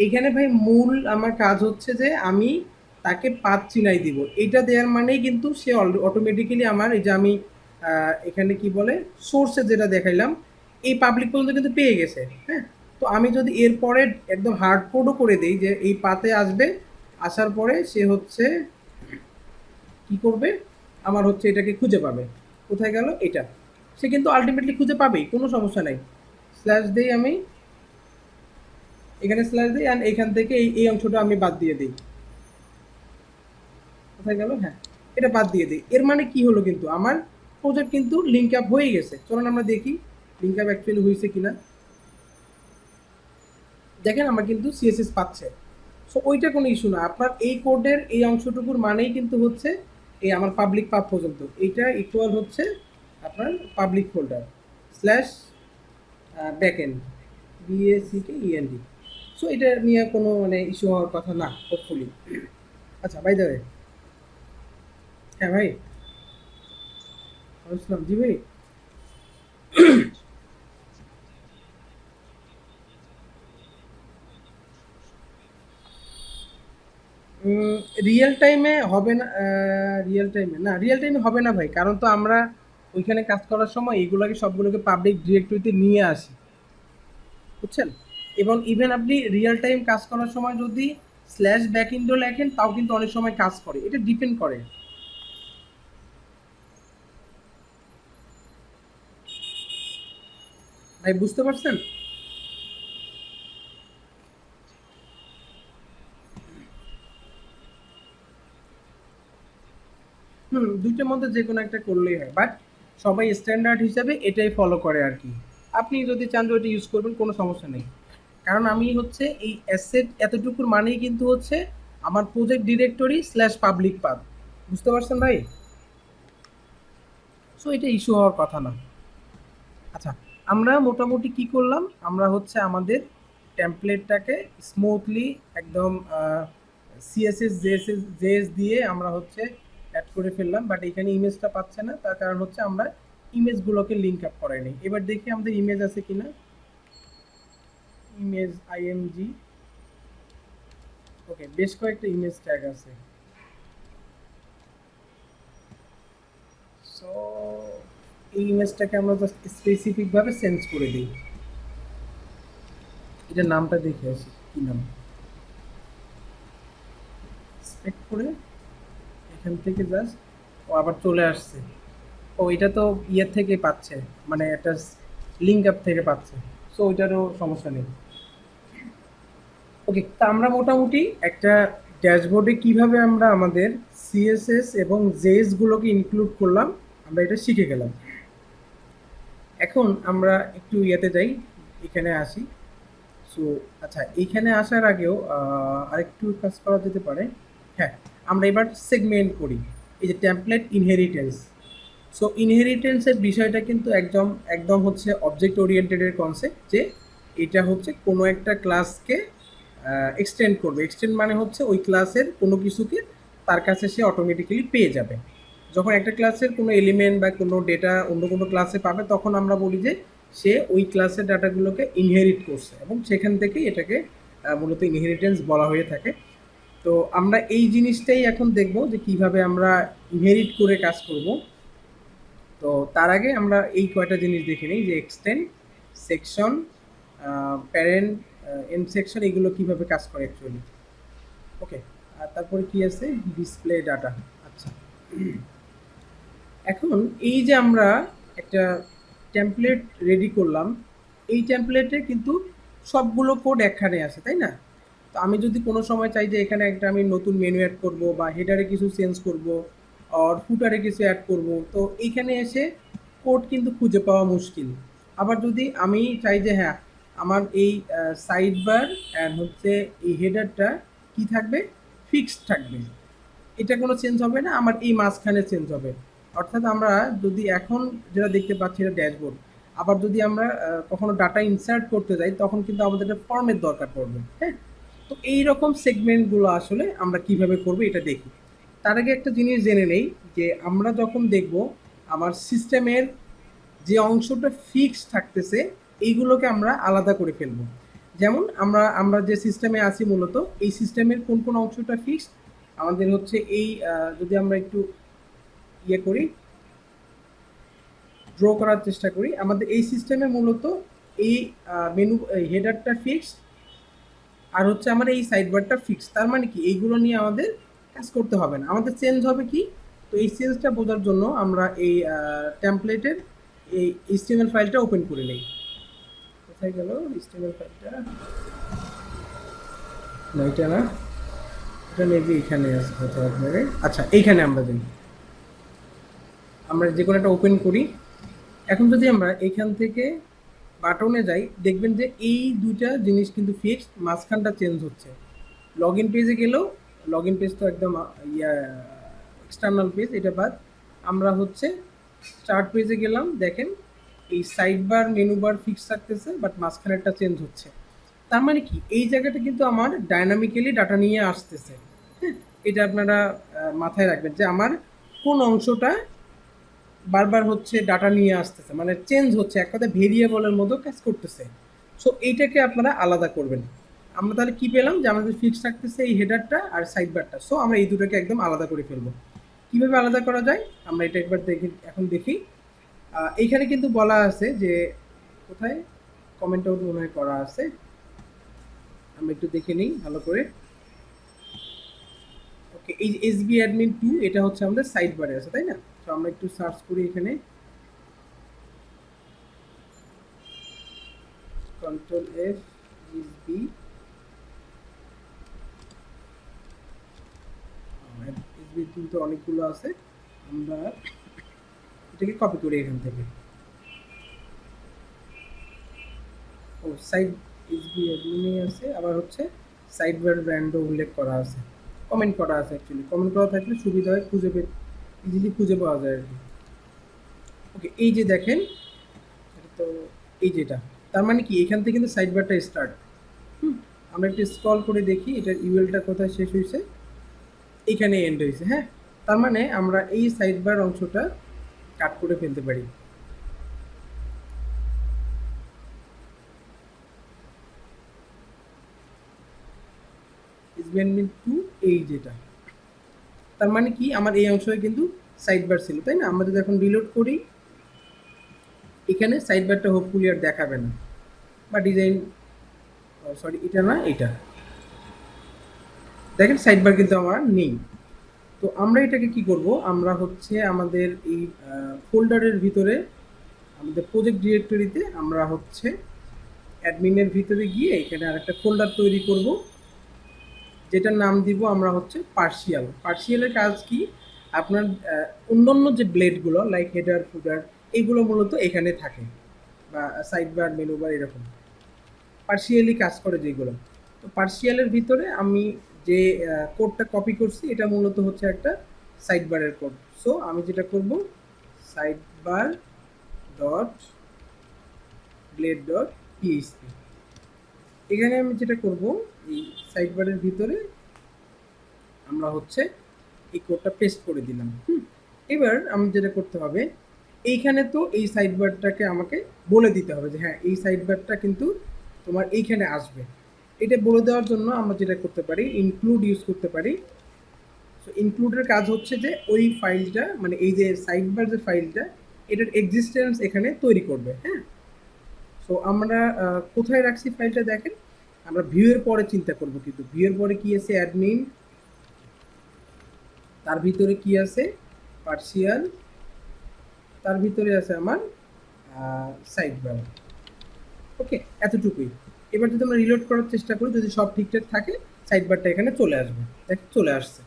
এইখানে ভাই মূল আমার কাজ হচ্ছে যে আমি তাকে পাথ চিনাই দিব। এইটা দেওয়ার মানেই কিন্তু সে অটোমেটিক্যালি আমার এই যে আমি এখানে কি বলে সোর্সে যেটা দেখাইলাম এই পাবলিক পর্যন্ত কিন্তু পেয়ে গেছে। হ্যাঁ, তো আমি যদি এরপরে একদম হার্ড কোডও করে দিই যে এই পাতে আসবে, আসার পরে সে হচ্ছে কি করবে, আমার হচ্ছে এটাকে খুঁজে পাবে। কোথায় গেল এটা, সে কিন্তু আলটিমেটলি খুঁজে পাবেই, কোনো সমস্যা নাই। স্ল্যাশ দিই আমি, এখানে স্ল্যাশ দিই, অ্যান্ড এখান থেকে এই অংশটা আমি বাদ দিয়ে দিই। কোথায় গেল, হ্যাঁ, এটা বাদ দিয়ে দিই। এর মানে কি হলো, কিন্তু আমার প্রজেক্ট কিন্তু লিঙ্ক আপ হয়ে গেছে। চলুন আমরা দেখি লিঙ্ক আপ অ্যাকচুয়ালি হয়েছে কিনা। দেখেন আমার কিন্তু সিএসএস পাচ্ছে। সো ওইটা কোনো ইস্যু না, আপনার এই কোডের এই অংশটুকুর মানেই কিন্তু হচ্ছে এই আমার পাবলিক পাথ পর্যন্ত এইটা ইকুয়াল হচ্ছে আপনার public folder slash backend B A C K E N D. So এটা নিয়ে কোনো মানে ইস্যু হওয়ার কথা না হোপফুলি। আচ্ছা বাই দ্য ওয়ে, হ্যাঁ ভাই, আসসালাম জি ভাই। রিয়েল টাইমে হবে না, রিয়েল টাইমে না, রিয়েল টাইমে হবে না ভাই, কারণ তো আমরা ওইখানে কাজ করার সময় এগুলোকে সবগুলোকে পাবলিক ডিরেক্টরিতে নিয়ে আসি, বুঝছেন? এবং ইভেন আপনি রিয়েল টাইম কাজ করার সময় যদি স্ল্যাশ ব্যাক ইন্ডো লেখেন তাও কিন্তু অনেক সময় কাজ করে, এটা ডিপেন্ড করে। ভাই বুঝতে পারছেন? দুইটার মধ্যে যে কোনো একটা করলেই হয়, বাট সবাই স্ট্যান্ডার্ড হিসাবে এটাই ফলো করে আর কি। আপনি যদি চান যে ওইটা ইউজ করবেন, কোনো সমস্যা নেই। কারণ আমি হচ্ছে এই অ্যাসেট এতটুকুর মানেই কিন্তু হচ্ছে আমার project directory slash public path. বুঝতে পারছেন ভাই? সো এটা ইস্যু হওয়ার কথা না। আচ্ছা, আমরা মোটামুটি কি করলাম, আমরা হচ্ছে আমাদের টেমপ্লেটটাকে স্মুথলি একদম সিএসএস জেএসএস জেএস দিয়ে আমরা হচ্ছে অ্যাড করে ফেললাম, বাট এখানে ইমেজটা পাচ্ছে না, তার কারণ হচ্ছে আমরা ইমেজগুলোকে লিঙ্ক আপ করাইনি। এবার দেখি আমাদের ইমেজ আছে কিনা। ইমেজ আইএমজি, ওকে, বেশ কয়েকটা ইমেজ ট্যাগ আছে। সো এই ইমেজটাকে আমরা জাস্ট স্পেসিফিকভাবে সেন্স করে দিই। এটার নামটা দেখে আসি কি নাম, সিলেক্ট করে এখান থেকে জাস্ট, ও আবার চলে আসছে। ও এটা তো ইয়ে থেকে পাচ্ছে, মানে একটা লিঙ্ক আপ থেকে পাচ্ছে। সো ওইটারও সমস্যা নেই। ওকে, তা আমরা মোটামুটি একটা ড্যাশবোর্ডে কিভাবে আমরা আমাদের সিএসএস এবং জেএস গুলোকে ইনক্লুড করলাম আমরা এটা শিখে গেলাম। এখন আমরা একটু ইয়েতে যাই, এখানে আসি। সো আচ্ছা, এইখানে আসার আগেও আরেকটু কাজ করা যেতে পারে। হ্যাঁ, আমরা এবার সেগমেন্ট করি, এই যে টেমপ্লেট ইনহেরিটেন্স। সো ইনহেরিটেন্সের বিষয়টা কিন্তু একদম একদম হচ্ছে অবজেক্ট ওরিয়েন্টেডের কনসেপ্ট, যে এটা হচ্ছে কোনো একটা ক্লাসকে এক্সটেন্ড করবে। এক্সটেন্ড মানে হচ্ছে ওই ক্লাসের কোনো কিছুকে তার কাছে সে অটোমেটিক্যালি পেয়ে যাবে। যখন একটা ক্লাসের কোনো এলিমেন্ট বা কোনো ডেটা অন্য কোনো ক্লাসে পাবে, তখন আমরা বলি যে সে ওই ক্লাসের ডাটাগুলোকে ইনহেরিট করছে, এবং সেখান থেকেই এটাকে মূলত ইনহেরিটেন্স বলা হয়ে থাকে। তো আমরা এই জিনিসটাই এখন দেখব যে কিভাবে আমরা ইনহেরিট করে কাজ করব। তো তার আগে আমরা এই কয়টা জিনিস দেখে নিই, যে extend, section, parent, end section, এগুলো কিভাবে কাজ করে অ্যাকচুয়ালি। ওকে, আর তারপরে কি আছে, ডিসপ্লে ডাটা। আচ্ছা, এখন এই যে আমরা একটা টেমপ্লেট রেডি করলাম, এই টেমপ্লেটে কিন্তু সবগুলো কোড একখানে আছে, তাই না? তো আমি যদি কোনো সময় চাই যে এখানে একটা আমি নতুন মেনু অ্যাড করব, বা হেডারে কিছু চেঞ্জ করব, আর ফুটারে কিছু অ্যাড করব, তো এইখানে এসে কোড কিন্তু খুঁজে পাওয়া মুশকিল। আবার যদি আমি চাই যে হ্যাঁ, আমার এই সাইড বার অ্যান্ড হচ্ছে এই হেডারটা কি থাকবে, ফিক্সড থাকবে, এটা কোনো চেঞ্জ হবে না, আমার এই মাঝখানে চেঞ্জ হবে। অর্থাৎ আমরা যদি এখন যেটা দেখতে পাচ্ছি এটা ড্যাশবোর্ড, আবার যদি আমরা কখনো ডাটা ইনসার্ট করতে যাই তখন কিন্তু আমাদের একটা ফর্মের দরকার পড়বে। হ্যাঁ, তো এই রকম সেগমেন্টগুলো আসলে আমরা কিভাবে করব এটা দেখি। তার আগে একটা জিনিস জেনে নেই, যে আমরা যখন দেখব আমার সিস্টেমের যে অংশটা ফিক্স থাকতেছে এইগুলোকে আমরা আলাদা করে ফেলবো। যেমন আমরা আমরা যে সিস্টেমে আছি মূলত এই সিস্টেমের কোন কোন অংশটা ফিক্সড আমাদের হচ্ছে এই যদি আমরা একটু ইয়ে করি ড্র করার চেষ্টা করি আমাদের এই সিস্টেমে মূলত এই মেনু হেডারটা ফিক্সড আর হচ্ছে আমার এই সাইড বারটা ফিক্সড তার মানে কি এইগুলো নিয়ে আমাদের কাজ করতে হবে না আমাদের চেঞ্জ হবে কি তো এই চেঞ্জটা বোঝার জন্য আমরা এই টেমপ্লেটের এই এইচটিএমএল ফাইলটা ওপেন করে নেই কোথায় গেল এইচটিএমএল ফাইলটা না এটা না এটা মেবি এখানে আছে কোথাও আপনাদের আচ্ছা এইখানে আমরা দিই আমরা যে কোনো একটা ওপেন করি এখন যদি আমরা এখান থেকে বাটনে যাই দেখবেন যে এই দুইটা জিনিস কিন্তু ফিক্সড মাঝখানটা চেঞ্জ হচ্ছে লগ ইন পেজে গেলেও লগ ইন পেজ তো একদম ইয়া এক্সটার্নাল পেজ এটা বাদ আমরা হচ্ছে স্টার্ট পেজে গেলাম দেখেন এই side bar menu bar fix থাকতেছে বাট মাঝখানেরটা চেঞ্জ হচ্ছে তার মানে কি এই জায়গাটা কিন্তু আমার ডাইনামিক্যালি ডাটা নিয়ে আসতেছে হ্যাঁ এটা আপনারা মাথায় রাখবেন যে আমার কোন অংশটা বারবার হচ্ছে ডাটা নিয়ে আসতেছে মানে চেঞ্জ হচ্ছে এক কথায় ভেরিয়েবলের মতো কাজ করতেছে সো এইটাকে আপনারা আলাদা করবেন আমরা তাহলে কি পেলাম যে আমাদের ফিক্স থাকতেছে এই হেডারটা আর সাইড বারটা সো আমরা এই দুটোকে একদম আলাদা করে ফেলবো কিভাবে আলাদা করা যায় আমরা এটা একবার দেখি এখন দেখি এইখানে কিন্তু বলা আছে যে কোথায় কমেন্ট আউট মনে হয় করা আছে আমরা একটু দেখে নিই ভালো করে ওকে এই এসবি অ্যাডমিন 2 এটা হচ্ছে আমাদের সাইড বারে আছে তাই না তো আমরা একটু সার্চ করি এখানে কন্ট্রোল এফ এসবি এসবি 2 তো অনেকগুলো আছে আমরা এটাকে কপি করি এখান থেকে ও সাইড এসবি অ্যাডমিনে আছে আবার হচ্ছে সাইড বার ব্র্যান্ডও উল্লেখ করা আছে কমেন্ট করা আছে অ্যাকচুয়ালি কমেন্ট করা থাকলে সুবিধা হয় খুঁজে ইজিলি খুঁজে পাওয়া যায় আর কি ওকে এই যে দেখেন এটা তো এই যেটা তার মানে কি এখান থেকে কিন্তু সাইড বারটা স্টার্ট আমরা একটু স্ক্রল করে দেখি এটার ইউএলটা কোথায় শেষ হয়েছে এখানে এন্ড হয়েছে হ্যাঁ তার মানে আমরা এই সাইড বার অংশটা কাট করে ফেলতে পারি ইসবিএনমিন 2 এই যেটা তার মানে কি আমার এই অংশে কিন্তু সাইড বার ছিল তাই না আমরা যদি এখন রিলোড করি এখানে সাইড বারটা হোপফুলি আর দেখাবে না বা ডিজাইন সরি এটা না এটা দেখেন সাইড বার কিন্তু আমার নেই তো আমরা এটাকে কি করব আমরা হচ্ছে আমাদের এই ফোল্ডারের ভিতরে আমাদের প্রজেক্ট ডিরেক্টরিতে আমরা হচ্ছে অ্যাডমিনের ভিতরে গিয়ে এখানে আরেকটা ফোল্ডার তৈরি করব যেটার নাম দিব আমরা হচ্ছে পার্সিয়াল পার্সিয়ালের কাজ কি আপনার অন্যান্য যে ব্লেডগুলো লাইক হেডার ফুডার এগুলো মূলত এখানে থাকে বা সাইড বার মেনু বার এরকম পার্সিয়ালি কাজ করে যেগুলো তো পার্সিয়ালের ভিতরে আমি যে কোডটা কপি করছি এটা মূলত হচ্ছে একটা সাইড বারের কোড সো আমি যেটা করব side bar dot blade dot PHP এখানে আমি যেটা করব এই সাইড বারের ভিতরে আমরা হচ্ছে এই কোডটা পেস্ট করে দিলাম এবার আমি যেটা করতে হবে এইখানে তো এই সাইড বারটাকে আমাকে বলে দিতে হবে যে হ্যাঁ এই সাইড বারটা কিন্তু তোমার এইখানে আসবে এটা বলে দেওয়ার জন্য আমরা যেটা করতে পারি ইনক্লুড ইউজ করতে পারি সো ইনক্লুডের কাজ হচ্ছে যে ওই ফাইলটা মানে এই যে সাইড বার যে ফাইলটা এটার এক্সিস্টেন্স এখানে তৈরি করবে হ্যাঁ সো আমরা কোথায় রাখছি ফাইলটা দেখেন আমরা ভিউয়ের পরে চিন্তা করব কিন্তু ভিউয়ের পরে কি আছে অ্যাডমিন তার ভিতরে কি আছে পার্সিয়াল তার ভিতরে আছে আমার সাইড বার ওকে এতটুকুই এবার যদি আমরা রিলোড করার চেষ্টা করি যদি সব ঠিকঠাক থাকে সাইড বারটা এখানে চলে আসবে দেখ চলে আসছে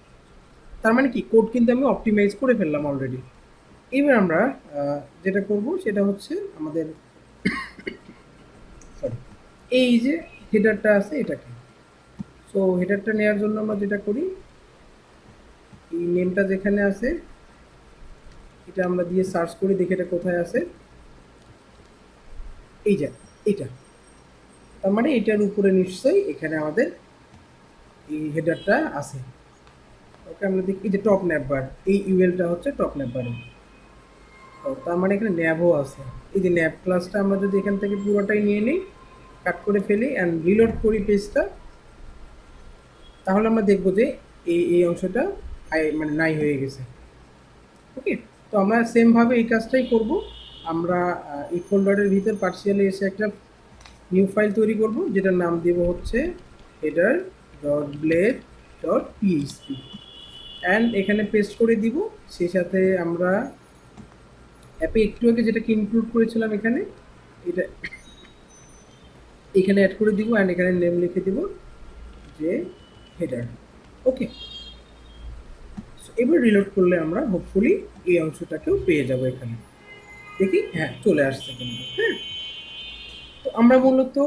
তার মানে কি কোড কিন্তু আমি অপটিমাইজ করে ফেললাম অলরেডি এবার আমরা যেটা করব সেটা হচ্ছে আমাদের সরি এই যে হেডারটা আছে এটাকে সো হেডারটা নেওয়ার জন্য আমরা যেটা করি এই নেমটা যেখানে আছে এটা আমরা দিয়ে সার্চ করি দেখি এটা কোথায় আছে এই যে এটা তার মানে এটার উপরে নিশ্চয়ই এখানে আমাদের এই হেডারটা আছে ওকে আমরা দেখি এই যে টপ ন্যাপ বার এই ইউএলটা হচ্ছে টপ ন্যাপ বারে তার মানে এখানে ন্যাবও আছে এই যে ন্যাব ক্লাসটা আমরা যদি এখান থেকে পুরোটাই নিয়ে নিই কাট করে ফেলি অ্যান্ড রিলোড করি পেজটা, তাহলে আমরা দেখবো যে এই অংশটা মানে নাই হয়ে গেছে। ওকে, তো আমরা সেমভাবে এই কাজটাই করব। আমরা এই ফোল্ডারের ভিতর পার্সিয়ালি এসে একটা নিউ ফাইল তৈরি করব, যেটার নাম দেব হচ্ছে header dot blade dot PHP and এখানে পেস্ট করে দিব। সেই সাথে আমরা অ্যাপে একটু আগে যেটাকে ইনক্লুড করেছিলাম এখানে, এটা এখানে অ্যাড করে দিব অ্যান্ড এখানে নেম লিখে দিব যে হেডার। ওকে, এবার রিলোড করলে আমরা হোপফুলি এই অংশটাকেও পেয়ে যাব। এখানে দেখি, হ্যাঁ চলে আসছে কিন্তু। হ্যাঁ, তো আমরা মূলত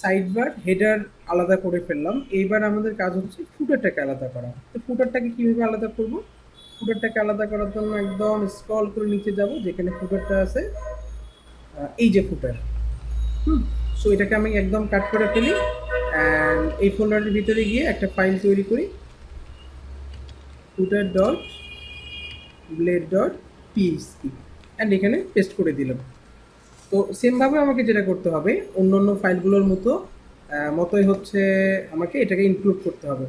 সাইড বার হেডার আলাদা করে ফেললাম। এইবার আমাদের কাজ হচ্ছে ফুটারটাকে আলাদা করা। তো ফুটারটাকে কীভাবে আলাদা করব? ফুটারটাকে আলাদা করার জন্য একদম স্ক্রল করে নিচে যাব, যেখানে ফুটারটা আছে, এই যে ফুটার। সো এটাকে আমি একদম কাট করে ফেলি অ্যান্ড এই ফোল্ডারের ভিতরে গিয়ে একটা ফাইল তৈরি করি, footer dot blade dot PHP and এখানে পেস্ট করে দিলাম। তো সেমভাবে আমাকে যেটা করতে হবে অন্য ফাইলগুলোর মতোই হচ্ছে আমাকে এটাকে ইনক্লুড করতে হবে।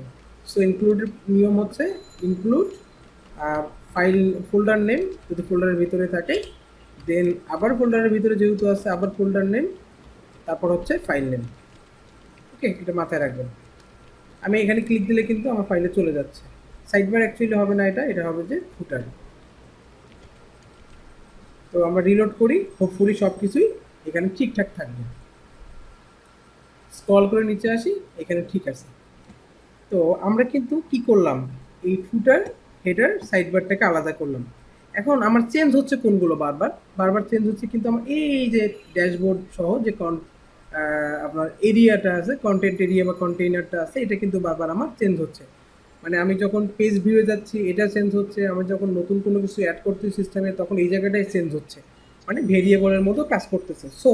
সো ইনক্লুডের নিয়ম হচ্ছে ইনক্লুড ফাইল ফোল্ডার নেম যদি ফোল্ডারের ভিতরে থাকে, দেন আবার ফোল্ডারের ভিতরে যেহেতু আছে আবার ফোল্ডার নেম, তারপর হচ্ছে ফাইল নেম। ওকে, এটা মাথায় রাখবেন। আমি এখানে ক্লিক দিলে কিন্তু আমার ফাইলে চলে যাচ্ছে। সাইডবার অ্যাকচুয়ালি হবে না, এটা হবে যে ফুটার। তো আমরা রিলোড করি, হোপফুলি সব কিছুই এখানে ঠিকঠাক থাকবে। স্ক্রল করে নিচে আসি, এখানে ঠিক আছে। তো আমরা কিন্তু কি করলাম, এই ফুটার হেডার সাইডবারটাকে আলাদা করলাম। এখন আমার চেঞ্জ হচ্ছে কোনগুলো, বারবার বারবার চেঞ্জ হচ্ছে কিন্তু আমার এই যে ড্যাশবোর্ড সহ যে আপনার এরিয়াটা আছে, কন্টেন্ট এরিয়া বা কন্টেইনারটা আছে, এটা কিন্তু বারবার আমার চেঞ্জ হচ্ছে। মানে আমি যখন পেজ ভিউয়ে যাচ্ছি এটা চেঞ্জ হচ্ছে, আমি যখন নতুন কোনো কিছু অ্যাড করছি সিস্টেমে তখন এই জায়গাটাই চেঞ্জ হচ্ছে, মানে ভেরিয়েবলের মতো কাজ করতেছে। সো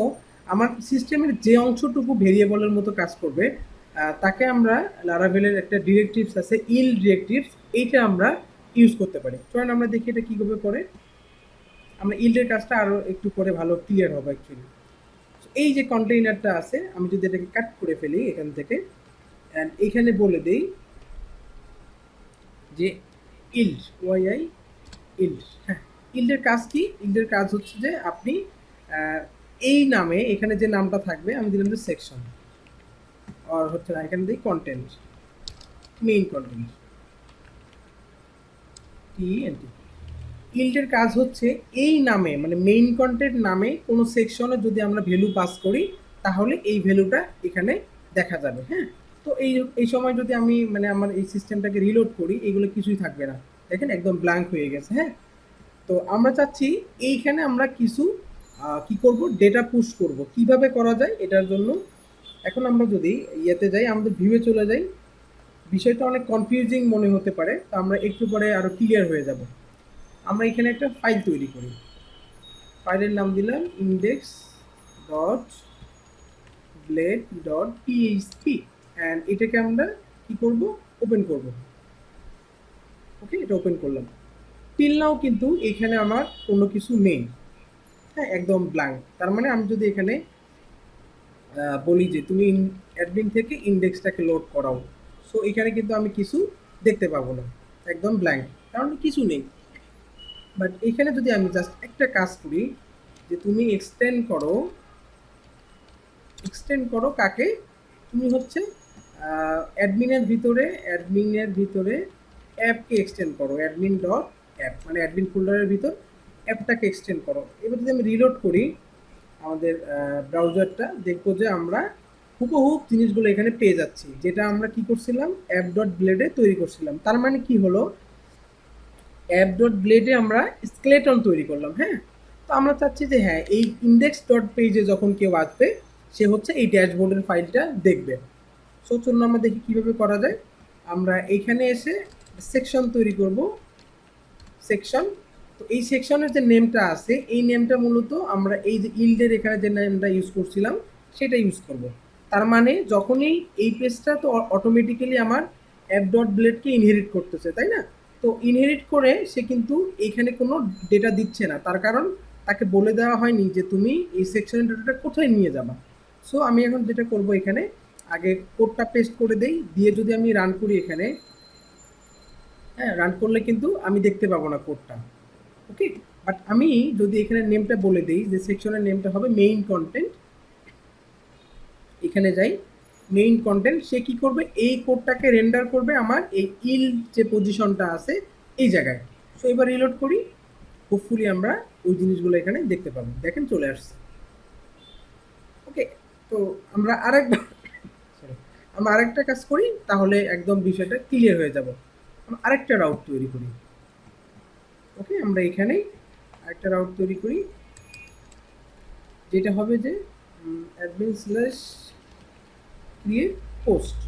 আমার সিস্টেমের যে অংশটুকু ভেরিয়েবলের মতো কাজ করবে তাকে আমরা লারাভেলের একটা ডিরেক্টিভস আছে ইল ডিরেক্টিভস, এইটা আমরা ইউজ করতে পারি। চলেন আমরা দেখি এটা কীভাবে করে। আমরা ইল্ডের কাজটা আরও একটু পরে ভালো ক্লিয়ার হবে অ্যাকচুয়ালি। এই যে কন্টেইনারটা আছে, আমি যদি এটাকে কাট করে ফেলি এখান থেকে অ্যান্ড এইখানে বলে দিই যে ইল্ড ওয়াইআই ইল্ড। হ্যাঁ, ইল্ডের কাজ কি? ইল্ডের কাজ হচ্ছে যে আপনি এই নামে এখানে যে নামটা থাকবে, আমি দিলাম যে সেকশন, আর হচ্ছে না এখানে দিই কন্টেন্ট, মেইন কন্টেন্ট, টিএনটি। ইল্ডের কাজ হচ্ছে এই নামে মানে মেইন কন্টেন্ট নামে কোনো সেকশনে যদি আমরা ভ্যালু পাস করি তাহলে এই ভ্যালুটা এখানে দেখা যাবে। হ্যাঁ, তো এই সময় যদি আমি মানে আমার এই সিস্টেমটাকে রিলোড করি, এগুলো কিছুই থাকবে না, দেখেন একদম ব্ল্যাঙ্ক হয়ে গেছে। হ্যাঁ, তো আমরা চাচ্ছি এইখানে আমরা কিছু কি করব, ডেটা পুশ করব। কিভাবে করা যায় এটার জন্য এখন আমরা যদি ইয়েতে যাই, আমাদের ভিউয়ে চলে যাই, বিষয়টা অনেক কনফিউজিং মনে হতে পারে, তো আমরা একটু পরে আরও ক্লিয়ার হয়ে যাব। আমরা এখানে একটা ফাইল তৈরি করি, ফাইলের নাম দিলাম index dot blade dot PHP and এটাকে আমরা কি করব, ওপেন করব। ওকে, এটা ওপেন করলাম। টিল নাও কিন্তু এখানে আমার কোনো কিছু নেই। হ্যাঁ, একদম ব্ল্যাঙ্ক। তার মানে আমি যদি এখানে বলি যে তুমি অ্যাডমিন থেকে ইন্ডেক্সটাকে লোড করাও, সো এখানে কিন্তু আমি কিছু দেখতে পাবো না, একদম ব্ল্যাঙ্ক, কারণ কিছু নেই। বাট এখানে যদি আমি জাস্ট একটা কাজ করি যে তুমি এক্সটেন্ড করো কাকে, তুমি হচ্ছে অ্যাডমিনের ভিতরে অ্যাপকে এক্সটেন্ড করো, অ্যাডমিন ডট অ্যাপ মানে অ্যাডমিন ফোল্ডারের ভিতর অ্যাপটাকে এক্সটেন্ড করো। এবার যদি আমি রিলোড করি আমাদের ব্রাউজারটা, দেখবো যে আমরা হুবহু জিনিসগুলো এখানে পেয়ে যাচ্ছি, যেটা আমরা কি করছিলাম অ্যাপ ডট ব্লেডে তৈরি করছিলাম। তার মানে কি হলো, অ্যাপ ডট ব্লেডে আমরা স্কেলেটন তৈরি করলাম। হ্যাঁ, তো আমরা চাচ্ছি যে হ্যাঁ এই ইন্ডেক্স ডট পেজে যখন কেউ আসবে সে হচ্ছে এই ড্যাশবোর্ডের ফাইলটা দেখবে। সো চলুন আমরা দেখি কীভাবে করা যায়। আমরা এইখানে এসে সেকশন তৈরি করব, সেকশন। তো এই সেকশনের যে নেমটা আছে এই নেমটা মূলত আমরা এই যে ইল্ডের এখানে যে নেমটা ইউজ করছিলাম সেটা ইউজ করব। তার মানে যখনই এই পেজটা তো অটোমেটিক্যালি আমার অ্যাপ ডট ব্লেডকে ইনহেরিট করতেছে, তাই না? তো ইনহেরিট করে সে কিন্তু এইখানে কোনো ডেটা দিচ্ছে না, তার কারণ তাকে বলে দেওয়া হয়নি যে তুমি এই সেকশনের ডেটাটা কোথায় নিয়ে যাবা। সো আমি এখন যেটা করব, এখানে আগে কোডটা পেস্ট করে দেই, দিয়ে যদি আমি রান করি এখানে, হ্যাঁ রান করলে কিন্তু আমি দেখতে পাবো না কোডটা। ওকে, বাট আমি যদি এখানে নেমটা বলে দিই যে সেকশনের নেমটা হবে মেইন কন্টেন্ট, এখানে যাই মেইন কন্টেন্ট, সে কি করবে এই কোডটাকে রেন্ডার করবে আমার এই ইল যে পজিশনটা আছে এই জায়গায়। সো এবার রিলোড করি, হোপফুলি আমরা ওই জিনিসগুলো এখানে দেখতে পাবো, দেখেন চলে আসছে। ওকে, তো আমরা আরেকবার sorry, আমরা আরেকটা কাজ করি, তাহলে একদম বিষয়টা ক্লিয়ার হয়ে যাব। আমরা আরেকটা রাউট তৈরি করি। ওকে, আমরা এখানেই আরেকটা রাউট তৈরি করি, যেটা হবে যে অ্যাডমিন স্ল্যাশ ক্রিয়েট পোস্ট।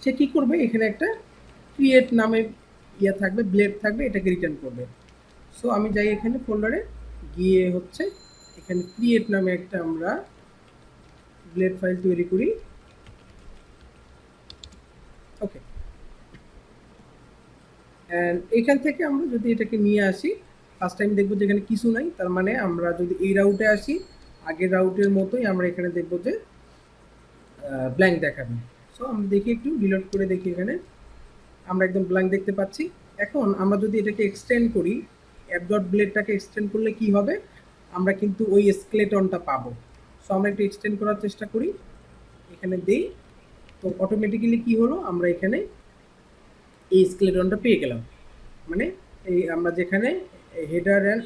সে কি করবে, এখানে একটা ক্রিয়েট নামে ইয়ে থাকবে, ব্লেড থাকবে, এটাকে রিটার্ন করবে। সো আমি যাই এখানে ফোল্ডারে গিয়ে হচ্ছে এখানে ক্রিয়েট নামে একটা আমরা ব্লেড ফাইল তৈরি করি। ওকে, অ্যান্ড এখান থেকে আমরা যদি এটাকে নিয়ে আসি, ফার্স্ট টাইম দেখবো যে এখানে কিছু নাই, তার মানে আমরা যদি এই রাউটে আসি আগের রাউটের মতোই আমরা এখানে দেখবো যে ব্ল্যাঙ্ক দেখাবে। সো আমরা দেখি একটু রিলোড করে দেখি, এখানে আমরা একদম ব্ল্যাঙ্ক দেখতে পাচ্ছি। এখন আমরা যদি এটাকে এক্সটেন্ড করি, অ্যাপ ডট ব্লেডটাকে এক্সটেন্ড করলে কি হবে, আমরা কিন্তু ওই স্কেলেটনটা পাবো। সো আমরা একটু এক্সটেন্ড করার চেষ্টা করি, এখানে দেই, তো অটোমেটিক্যালি কি হলো, আমরা এখানে এই স্কেলেটনটা পেয়ে গেলাম। মানে এই আমরা যেখানে header and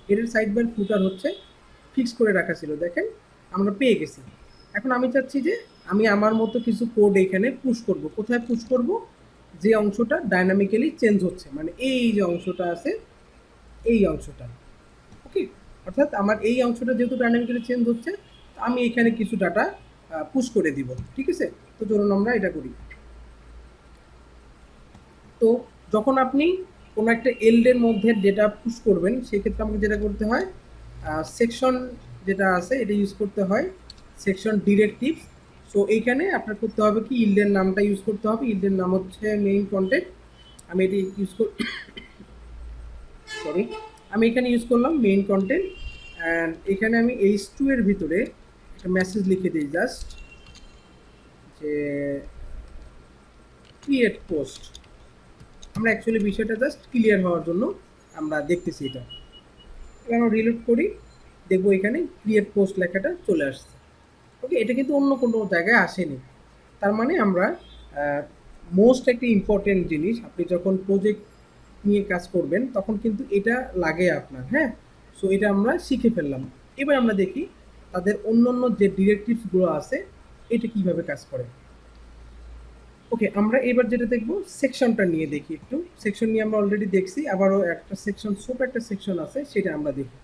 header side by footer হচ্ছে ফিক্স করে রাখা ছিল, দেখেন আমরা পেয়ে গেছি। এখন আমি চাচ্ছি যে আমি আমার মতো কিছু কোড এখানে পুশ করব। কোথায় পুশ করব, যে অংশটা ডাইনামিক্যালি চেঞ্জ হচ্ছে, মানে এই যে অংশটা আছে এই অংশটা। ওকে, অর্থাৎ আমার এই অংশটা যেহেতু ডাইনামিক্যালি চেঞ্জ হচ্ছে, আমি এখানে কিছু ডাটা পুশ করে দিব। ঠিক আছে, তো চলুন আমরা এটা করি। তো যখন আপনি কোনো একটা এল্ডের মধ্যে ডেটা পুশ করবেন, সেক্ষেত্রে আমাকে যেটা করতে হয়, সেকশন যেটা আছে এটা ইউজ করতে হয়, সেকশন ডিরেক্টিভস। সো এইখানে আপনার করতে হবে কি, ইল্ডের নামটা ইউজ করতে হবে, ইল্ডের নাম হচ্ছে মেইন কন্টেন্ট। আমি এটি ইউজ কর সরি, আমি এখানে ইউজ করলাম মেইন কন্টেন্ট, অ্যান্ড এখানে আমি H2 এর ভিতরে একটা মেসেজ লিখে দিই জাস্ট, যে ক্রিয়েট পোস্ট। আমরা অ্যাকচুয়ালি বিষয়টা জাস্ট ক্লিয়ার হওয়ার জন্য আমরা দেখতেছি এটা। এবার আমরা রিলোড করি, দেখবো এখানে ক্রিয়েট পোস্ট লেখাটা চলে আসছে। ওকে, এটা কিন্তু অন্য কোনো জায়গায় আসেনি। তার মানে আমরা মোস্ট একটা ইম্পর্টেন্ট জিনিস, আপনি যখন প্রজেক্ট নিয়ে কাজ করবেন তখন কিন্তু এটা লাগে আপনার, হ্যাঁ। সো এটা আমরা শিখে ফেললাম। এবার আমরা দেখি তাদের অন্যান্য যে ডিরেক্টিভসগুলো আছে এটা কিভাবে কাজ করে। ওকে, আমরা এবার যেটা দেখবো সেকশনটা নিয়ে দেখি একটু। সেকশন নিয়ে আমরা অলরেডি দেখছি, আবারও একটা সেকশন, ছোট একটা সেকশন আছে, সেটা আমরা দেখি।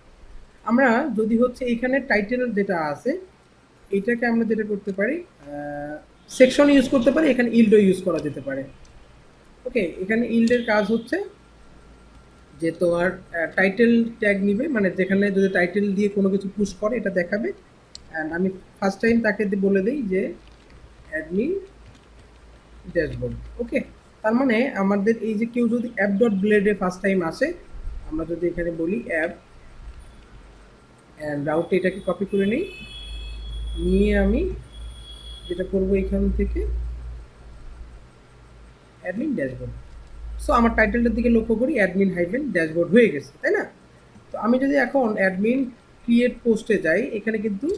আমরা যদি হচ্ছে এখানে টাইটেল যেটা আছে এটাকে আমরা যেটা করতে পারি, সেকশন ইউজ করতে পারি, এখানে ইল্ডও ইউজ করা যেতে পারে। ওকে, এখানে ইল্ডের কাজ হচ্ছে যে তোমার টাইটেল ট্যাগ নিবে, মানে যেখানে যদি টাইটেল দিয়ে কোনো কিছু পুশ করে এটা দেখাবে। অ্যান্ড আমি ফার্স্ট টাইম তাকে বলে দিই যে অ্যাডমিন ড্যাশবোর্ড। ওকে, তার মানে আমাদের এই যে কেউ যদি অ্যাপ ডট ব্লেডে ফার্স্ট টাইম আসে, আমরা যদি এখানে বলি অ্যাপ, অ্যান্ড রাউটে এটাকে কপি করে নিই, নিয়ে আমি যেটা করবো এখান থেকে অ্যাডমিন ড্যাশবোর্ড। সো আমার টাইটেলটার দিকে লক্ষ্য করি, অ্যাডমিন হাইফেন ড্যাশবোর্ড হয়ে গেছে, তাই না? তো আমি যদি এখন অ্যাডমিন ক্রিয়েট পোস্টে যাই, এখানে কিন্তু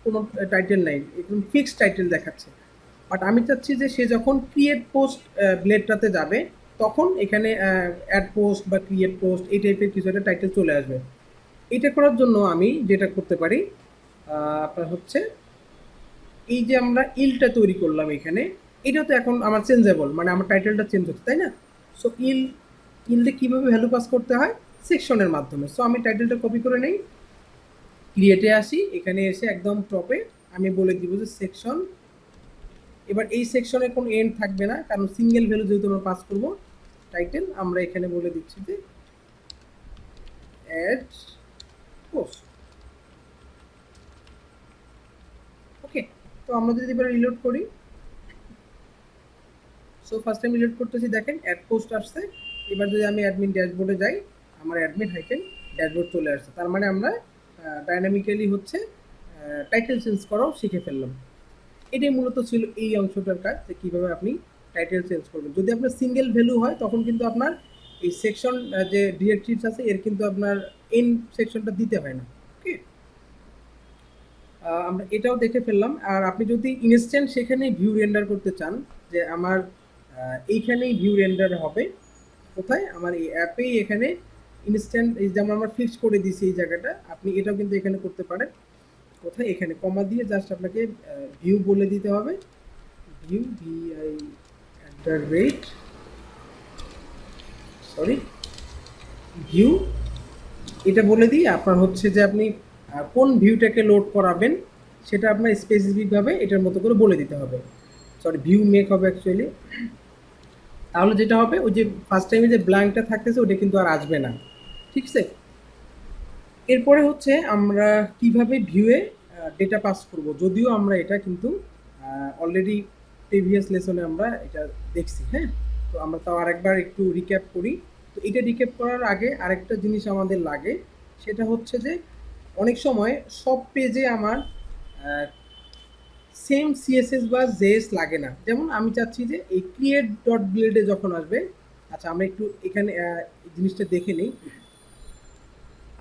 কোনো টাইটেল নাই, একদম ফিক্সড টাইটেল দেখাচ্ছে। বাট আমি চাচ্ছি যে সে যখন ক্রিয়েট পোস্ট ব্লেডটাতে যাবে তখন এখানে অ্যাড পোস্ট বা ক্রিয়েট পোস্ট এই টাইপের কিছু একটা টাইটেল চলে আসবে। এটা করার জন্য আমি যেটা করতে পারি, আপনার হচ্ছে এই যে আমরা ইলটা তৈরি করলাম এখানে, এটা তো এখন আমার চেঞ্জেবল, মানে আমার টাইটেলটা চেঞ্জ হচ্ছে, তাই না? সো ইলডে কীভাবে ভ্যালু পাস করতে হয়, সেকশনের মাধ্যমে। সো আমি টাইটেলটা কপি করে নেই, ক্রিয়েটে আসি, এখানে এসে একদম টপে আমি বলে দিব যে সেকশন। এবার এই সেকশনে কোনো এন্ড থাকবে না, কারণ সিঙ্গেল ভ্যালু যেহেতু আমরা পাস করব টাইটেল, আমরা এখানে বলে দিচ্ছি যে অ্যাড পোস্ট। ওকে, তো আমরা যদি এবার রিলোড করি, সো ফার্স্ট টাইম রিলোড করতেছি, দেখেন অ্যাড পোস্ট আসছে। এবার যদি আমি অ্যাডমিন ড্যাশবোর্ডে যাই, আমার অ্যাডমিন হাইফেন ড্যাশবোর্ড চলে আসছে। তার মানে আমরা ডাইনামিক্যালি হচ্ছে টাইটেল চেঞ্জ করাও শিখে ফেললাম। এটাই মূলত ছিল এই অংশটার কাজ, যে কীভাবে আপনি টাইটেল চেঞ্জ করবেন। যদি আপনার সিঙ্গেল ভ্যালু হয় তখন কিন্তু আপনার এই সেকশন যে ডিরেক্টরিভস আছে এর কিন্তু আপনার এন সেকশনটা দিতে হয় না। ওকে, আমরা এটাও দেখে ফেললাম। আর আপনি যদি ইনস্ট্যান্ট সেখানেই ভিউ রেন্ডার করতে চান, যে আমার এইখানেই ভিউ রেন্ডার হবে, কোথায় আমার এই অ্যাপেই এখানে ইনস্ট্যান্ট, এই যেমন আমরা ফিক্স করে দিয়েছি এই জায়গাটা, আপনি এটাও কিন্তু এখানে করতে পারেন। কোথায়, এখানে কমা দিয়ে জাস্ট আপনাকে ভিউ বলে দিতে হবে, ভিউ ভিআই @, সরি, ভিউ, এটা বলে দিই আপনার হচ্ছে যে আপনি কোন ভিউটাকে লোড করাবেন সেটা আপনার স্পেসিফিকভাবে এটার মতো করে বলে দিতে হবে। সরি, ভিউ মেক হবে অ্যাকচুয়ালি। তাহলে যেটা হবে, ওই যে ফার্স্ট টাইমে যে ব্ল্যাঙ্কটা থাকতেছে ওটা কিন্তু আর আসবে না। ঠিক আছে, এরপরে হচ্ছে আমরা কিভাবে ভিউয়ে ডেটা পাস করব, যদিও আমরা এটা কিন্তু অলরেডি প্রিভিয়াস লেসনে আমরা এটা দেখছি। হ্যাঁ, তো আমরা তাও আরেকবার একটু রিক্যাপ করি। তো এটা রিক্যাপ করার আগে আরেকটা জিনিস আমাদের লাগে, সেটা হচ্ছে যে অনেক সময় সব পেজে আমার সেম সিএসএস বা জেএস লাগে না। যেমন আমি চাচ্ছি যে এই ক্রিয়েট ডট ব্লেডে যখন আসবে, আচ্ছা আমরা একটু এখানে জিনিসটা দেখে নিই।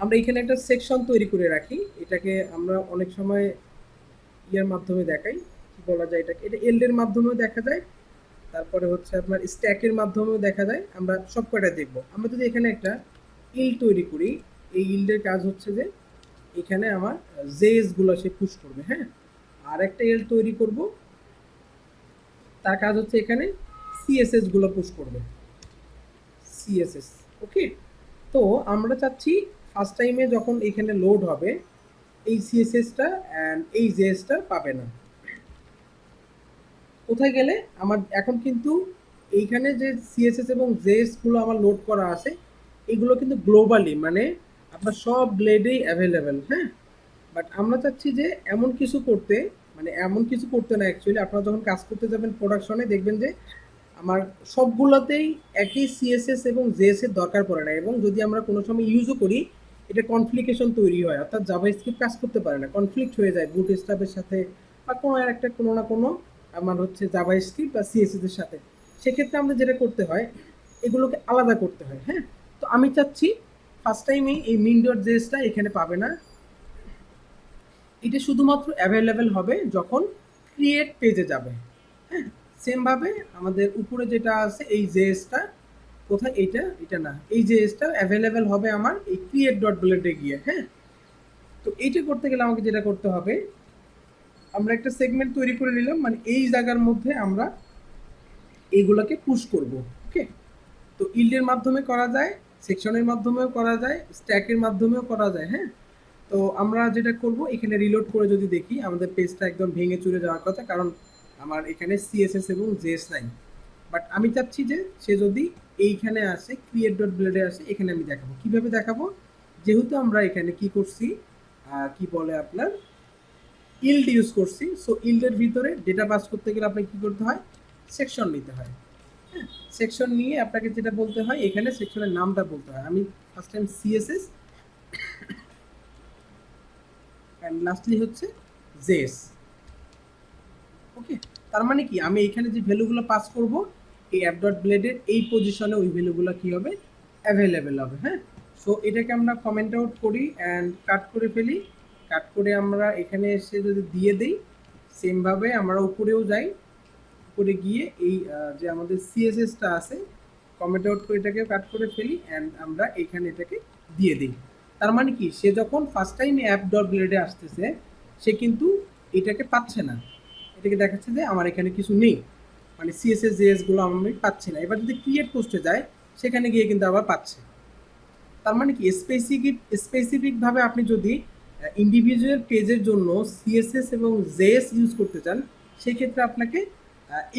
আমরা এখানে একটা সেকশন তৈরি করে রাখি, এটাকে আমরা অনেক সময় ইয়ার মাধ্যমে দেখাই, কি বলা যায় এটাকে, এটা এল্ডের মাধ্যমেও দেখা যায়, তারপরে হচ্ছে আপনার স্ট্যাকের মাধ্যমেও দেখা যায়। আমরা সব কয়টা দেখবো। আমরা যদি এখানে একটা ইল তৈরি করি, এই ইল্ডের কাজ হচ্ছে যে এখানে আমার জেএস গুলো সে পুশ করবে। হ্যাঁ, আর একটা এল তৈরি করব, তার কাজ হচ্ছে এখানে সিএসএস গুলো পুশ করবে, সিএসএস। ওকে, তো আমরা চাচ্ছি ফার্স্ট টাইমে যখন এখানে লোড হবে এই সিএসএসটা অ্যান্ড এই জেএসটা পাবে না। কোথায় গেলে আমার এখন কিন্তু এইখানে যে সিএসএস এবং জেএস গুলো আমার লোড করা আছে, এগুলো কিন্তু গ্লোবালি, মানে আপনার সব ব্লেডেই অ্যাভেলেবেল। হ্যাঁ, বাট আমরা চাচ্ছি যে এমন কিছু করতে, মানে এমন কিছু করতে না, অ্যাকচুয়ালি আপনারা যখন কাজ করতে যাবেন প্রোডাকশনে দেখবেন যে আমার সবগুলোতেই একই সিএসএস এবং জেএস এর দরকার পড়ে না, এবং যদি আমরা কোনো সময় ইউজও করি এটা কনফ্লিকেশন তৈরি হয়, অর্থাৎ জাভাস্ক্রিপ্ট কাজ করতে পারে না, কনফ্লিক্ট হয়ে যায় বুট স্ট্র্যাপের সাথে বা কোনো একটা কোনো না কোনো আমার হচ্ছে জাভাস্ক্রিপ্ট বা সিএসএস এর সাথে। সেক্ষেত্রে আমাদের যেটা করতে হয়, এগুলোকে আলাদা করতে হয়। হ্যাঁ, তো আমি চাচ্ছি ফার্স্ট টাইমে এই মিন ডট জেএসটা এখানে পাবে না, এটা শুধুমাত্র অ্যাভেলেবেল হবে যখন ক্রিয়েট পেজে যাবে। হ্যাঁ, সেমভাবে আমাদের উপরে যেটা আছে এই জেএসটা, কোথায় এইটা, এটা না, এই জেএসটা অ্যাভেলেবেল হবে আমার এই ক্রিয়েট ডট ব্লেডে গিয়ে। হ্যাঁ, তো এইটা করতে গেলে আমাকে যেটা করতে হবে, আমরা একটা সেগমেন্ট তৈরি করে নিলাম, মানে এই জায়গার মধ্যে আমরা এইগুলোকে পুশ করব। ওকে, তো ইল্ডের মাধ্যমে করা যায়, সেকশনের মাধ্যমেও করা যায়, স্ট্যাকের মাধ্যমেও করা যায়। হ্যাঁ, তো আমরা যেটা করব, এখানে রিলোড করে যদি দেখি আমাদের পেজটা একদম ভেঙে চুরে যাওয়ার কথা, কারণ আমার এখানে সিএসএস এবং জেএস নাই। বাট আমি চাচ্ছি যে সে যদি এইখানে আসে, ক্রিয়েট ডট ব্লেডে আসে, এখানে আমি দেখাবো। কিভাবে দেখাবো, যেহেতু আমরা এখানে কি করছি, কি বলে আপনার ইল্ড ইউজ করছি, সো ইল্ডের ভিতরে ডেটা পাস করতে গেলে আপনাকে কি করতে হয়, সেকশন নিতে হয়। হ্যাঁ, সেকশন নিয়ে আপনাকে যেটা বলতে হয়, এখানে সেকশনের নামটা বলতে হয়। আমি first time CSS and lastly হচ্ছে জেএস। ওকে, তার মানে কি, আমি এখানে যে ভ্যালুগুলো পাস করব এই অ্যাপ ডট ব্লেডের এই পজিশনে ওই ভ্যালুগুলো কি হবে, অ্যাভেলেবেল হবে। হ্যাঁ, সো এটাকে আমরা কমেন্ট আউট করি অ্যান্ড কাট করে ফেলি। কাট করে আমরা এখানে এসে যদি দিয়ে দিই, সেমভাবে আমরা উপরেও যাই, উপরে গিয়ে এই যে আমাদের সিএসএসটা আছে, কমেন্ট আউট করে এটাকে কাট করে ফেলি অ্যান্ড আমরা এখানে এটাকে দিয়ে দিই। তার মানে কি, সে যখন ফার্স্ট টাইম অ্যাপ ডট ব্লেডে আসতেছে সে কিন্তু এটাকে পাচ্ছে না, এটাকে দেখাচ্ছে যে আমার এখানে কিছু নেই, মানে সিএসএস জেএস গুলো আমি পাচ্ছি না। এবার যদি ক্রিয়েট পোস্টে যায় সেখানে গিয়ে কিন্তু আবার পাচ্ছে। তার মানে কি, স্পেসিফিকভাবে আপনি যদি ইন্ডিভিজুয়াল পেজের জন্য সিএসএস এবং জেএস ইউজ করতে চান, সেক্ষেত্রে আপনাকে